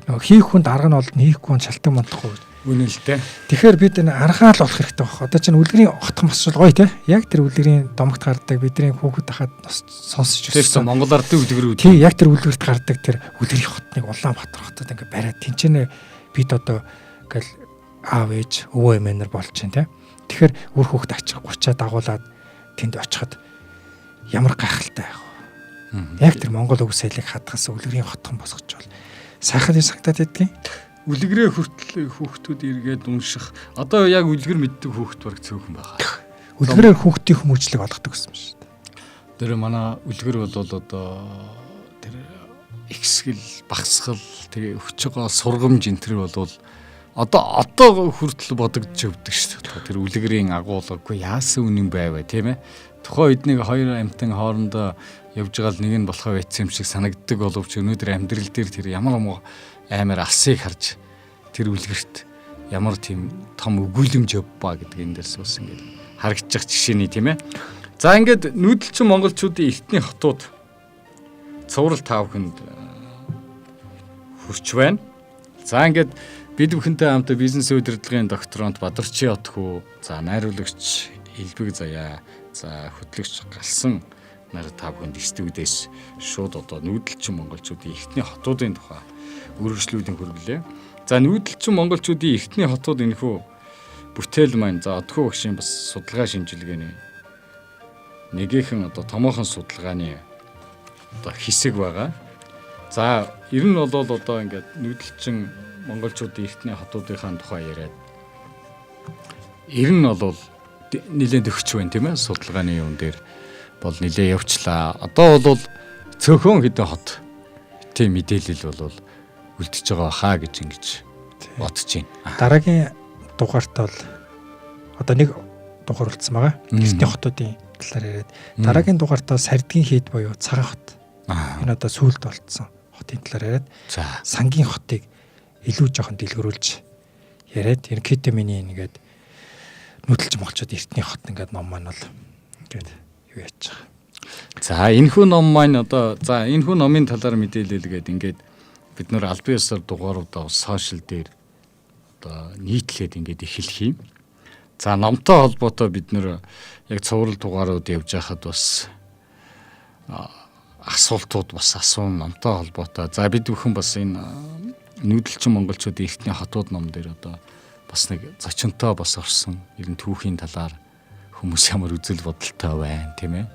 Speaker 2: Нөгөө хийх хүнд арга нь олдно, хийхгүй хүн шалтгаан мондохгүй.
Speaker 1: Үнэлтэй.
Speaker 2: Тэгэхээр бид энэ аргаал болох хэрэгтэй баг. Одоо чинь үлгэрийн хотхон босчул гоё те. Яг тэр үлгэрийн домогт гардаг бидний хүүхэд хахад сонсож
Speaker 1: өссөн. Монгол ардын үлгэр үү.
Speaker 2: Тий, яг тэр үлгэрт гардаг тэр үлгэрийн хотныг Улаанбаатар хотод ингээ бариад тэнцэнэ бид одоо ингээл аав ээж өвөө эмээ нар болж чинь те. Тэгэхээр үр хүүхэд ачих 30-аа дагуулад тэнд очиход ямар гайхалтай байх вэ? Яг тэр Монгол үг соёлыг хадгалсан үлгэрийн хотхон босгож бол сайхан сагтаад байдгийн.
Speaker 1: Үлгэрээ хүртэл хүүхдүүд эргээд унших. Одоо яг үлгэр мэддэг хүүхд бараг цөөхөн байгаа.
Speaker 2: Үлгэрээр хүүхдийн хүмүүжлэг олгодог гэсэн юм шүү дээ.
Speaker 1: Тэр манай үлгэр бол одоо тэр ихсгэл, багсгал, тэгээ өгч байгаа сургамж энэ төр бол одоо хүртэл бодогдож өвдөг шүү дээ. Тэр үлгэрийн агуулгагүй яасан үнэн байваа тийм ээ. Тухайн үед нэг хоёр амьтан хоорондоо явж байгаа л нэг нь болохоо байцсан юм шиг санагддаг боловч өнөөдөр амьдрал дээр тэр ямар амар алсыг харж тэр үлгэрт ямар тийм том өгүүлэмж явбаа гэдэг энэ дээрс бас ингээд харагдчих жишээний тийм ээ. За ингээд нүүдэлчин монголчуудын эртний хотууд цуврал таавханд хүрч байна. За ингээд бид бүхэнтэй хамт бизнес удирдлагын докторант Бадарчин Отхүү, за найруулагч Элбэг Заяа, за хөтлөгч Галсан нар таавханд студиэс шууд одоо нүүдэлчин монголчуудын эртний хотуудын тухай үргэлжлүүлэн хүргэлээ. За нүүдэлчин монголчуудын эртний хотууд энэхүү бүтээл маань за Отхүү багшийн бас судалгаа шинжилгээний нэгийнхэн одоо томоохон судалгааны одоо хэсэг байгаа. За ер нь бол одоо ингээд нүүдэлчин монголчуудын эртний хотуудынхаа тухай яриад ер нь бол нэлээд өгч байна тийм ээ. Судалгааны юм дээр бол нэлээд явчлаа. Одоо бол цөөхөн хэдэн хот тийм мэдээлэл бол үлдчихэж байгаа хаа гэж ингэж бодож байна.
Speaker 2: Дараагийн дугаарт бол одоо нэг дугаар үлдсэн байгаа. Эртний хотуудын талаар яриад дараагийн дугаарт Сардгийн хийд буюу цагаан хот. Энэ одоо сүүлд болцсон хотын талаар яриад сангийн хотыг илүү жоохон дэлгэрүүлж яриад энэ Китэминий нэгээд нүүдэлчин монголчууд эртний хот ингээд ном маань бол ингээд юу яаж байгаа.
Speaker 1: За энэхүү ном маань одоо за энэхүү номын талаар мэдээлэлгээд ингээд бид нөр аль бие усаар дугааруудаа сошиал дээр одоо нийтлээд ингээд эхлэх юм. За номтой холбоотой бид нөр яг цуврал дугаарууд явж байхад бас асуултууд бас асуун номтой холбоотой. За бид бүхэн бас энэ нүүдэлчин монголчуудын эртний хотууд ном дээр одоо бас нэг зочинтой бас орсон. Ер нь түүхийн талаар хүмүүс ямар үзэл бодолтой байна тийм ээ.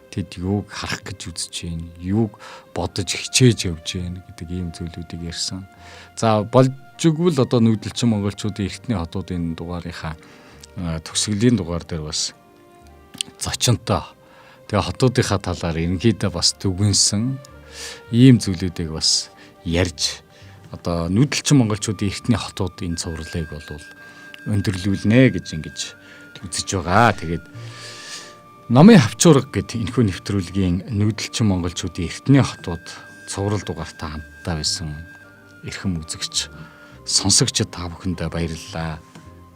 Speaker 1: Тэд юуг харах гэж үзэж байна, юуг бодож хичээж явж байна гэдэг ийм зүйлүүдийг ярьсан. За болж игвэл одоо нүүдэлчин монголчуудын эртний хотуудын дугаарынхаа төгсгөлийн дугаар дээр бас зочинтой тэгээ хотуудынхаа талаар ерөнхийдөө бас дүгнсэн ийм зүйлүүдийг бас ярьж одоо нүүдэлчин монголчуудын эртний хотууд энэ цувралыг бол өндөрлүүлнэ гэж ингэж үзэж байгаа. Тэгээд номын хавчуурга гэдэг энэхүү нэвтрүүлгийн нүүдэлчин монголчуудын эртний хотууд цуврал дугаартаа хамтдаа байсан эрхэм үзэгч сонсогчид та бүхэндээ баярлалаа.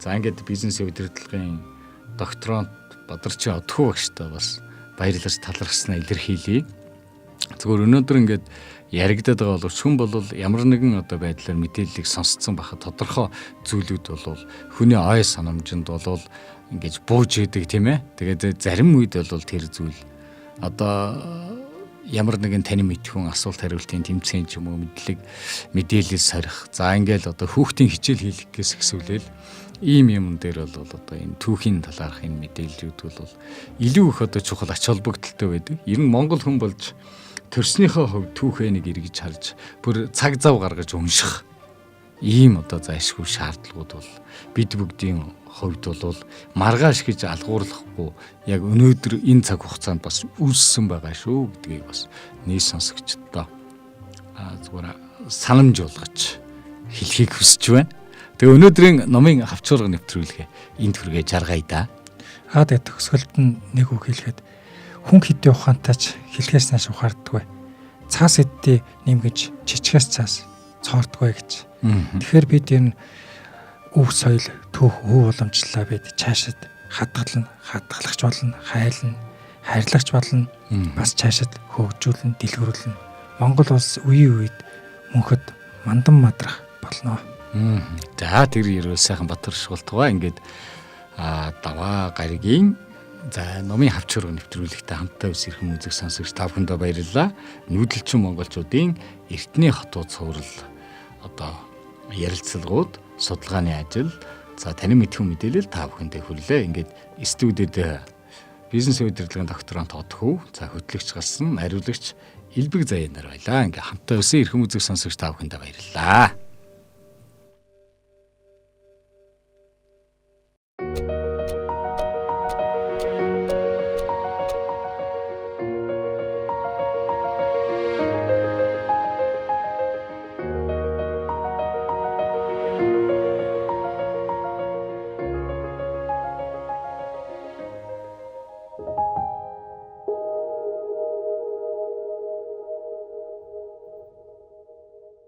Speaker 1: За ингээд бизнесийн удирдлагын докторант Бадарчин Отхүү багштай бас баярлаж талархснаа илэрхийлье. Зөвхөн өнөөдөр ингээд яригдаад байгаа боловч хүн бол ямар нэгэн одоо байдлаар мэдээллийг сонсцсон байхад тодорхой зүйлүүд бол хүний ой санамжинд бол ингэж бууж идэг тийм ээ. Тэгээд зарим үед бол тэр зүйл одоо ямар нэгэн тань мэдхүн асуулт хариултын тэмцээн ч юм уу мэдээлэл сорих. За ингээл одоо хүүхдийн хичээл хийлгэхээс ихсүүлэл ийм юм дээр бол одоо энэ түүхийн талаарх энэ мэдээллүүд бол илүү их одоо чухал ач холбогдолтой байдаг. Ер нь монгол хүн болж төрснийхөө хувьд түүхээ нэг эргэж харж бүр цаг зав гаргаж унших ийм одоо зайлшгүй шаардлагууд бол бид бүгдийн хувьд бол маргааш гэж алгуурлахгүй яг өнөөдөр энэ цаг хугацаанд бас үүссэн байгаа шүү гэдгийг бас нийт сонсогчдоо зүгээр санамж болгож хэлхийг хүсэж байна. Тэгээ өнөөдрийн номын хавчуурга нэвтрүүлгээ энд хүргээ жаргая да.
Speaker 2: Тэгээд төгсгөлд нь нэг үг хэлэхэд хүн хэдийн ухаантайч хэлхээс нааш ухаарддаг. Цаас эддээ нэмгэж чичгээс цаас цоордгүй гэж. Тэгэхээр бид энэ өв соёл төөх өв уламжлалаа бид цаашид хадгалагч болно, хайлна, хайрлагч болно, бас цаашид хөгжүүлнэ, дэлгэрүүлнэ. Монгол улс үеийн үед мөнхөд мандан мадрах болно.
Speaker 1: За тэр ерөө сайхан Батар шуултгаа ингээд даваа гаригийн за номын хавчуурга нэвтрүүлэгтээ хамтдаа ус ирхэн үзэг сонсогч та бүхэндээ баярлалаа. Нүүдэлчин монголчуудын эртний хотууд цуврал одоо ярилцлагууд, судалгааны ажил, за таны мэдхүн мэдээлэл та бүхэндээ хүрлээ. Ингээд студид бизнесийн удирдлагын докторант Отхүү, за хөтлөгч Галсан, найруулагч Элбэг Заяа нар байлаа. Ингээд хамтдаа ус ирхэн үзэг сонсогч та бүхэндээ баярлалаа.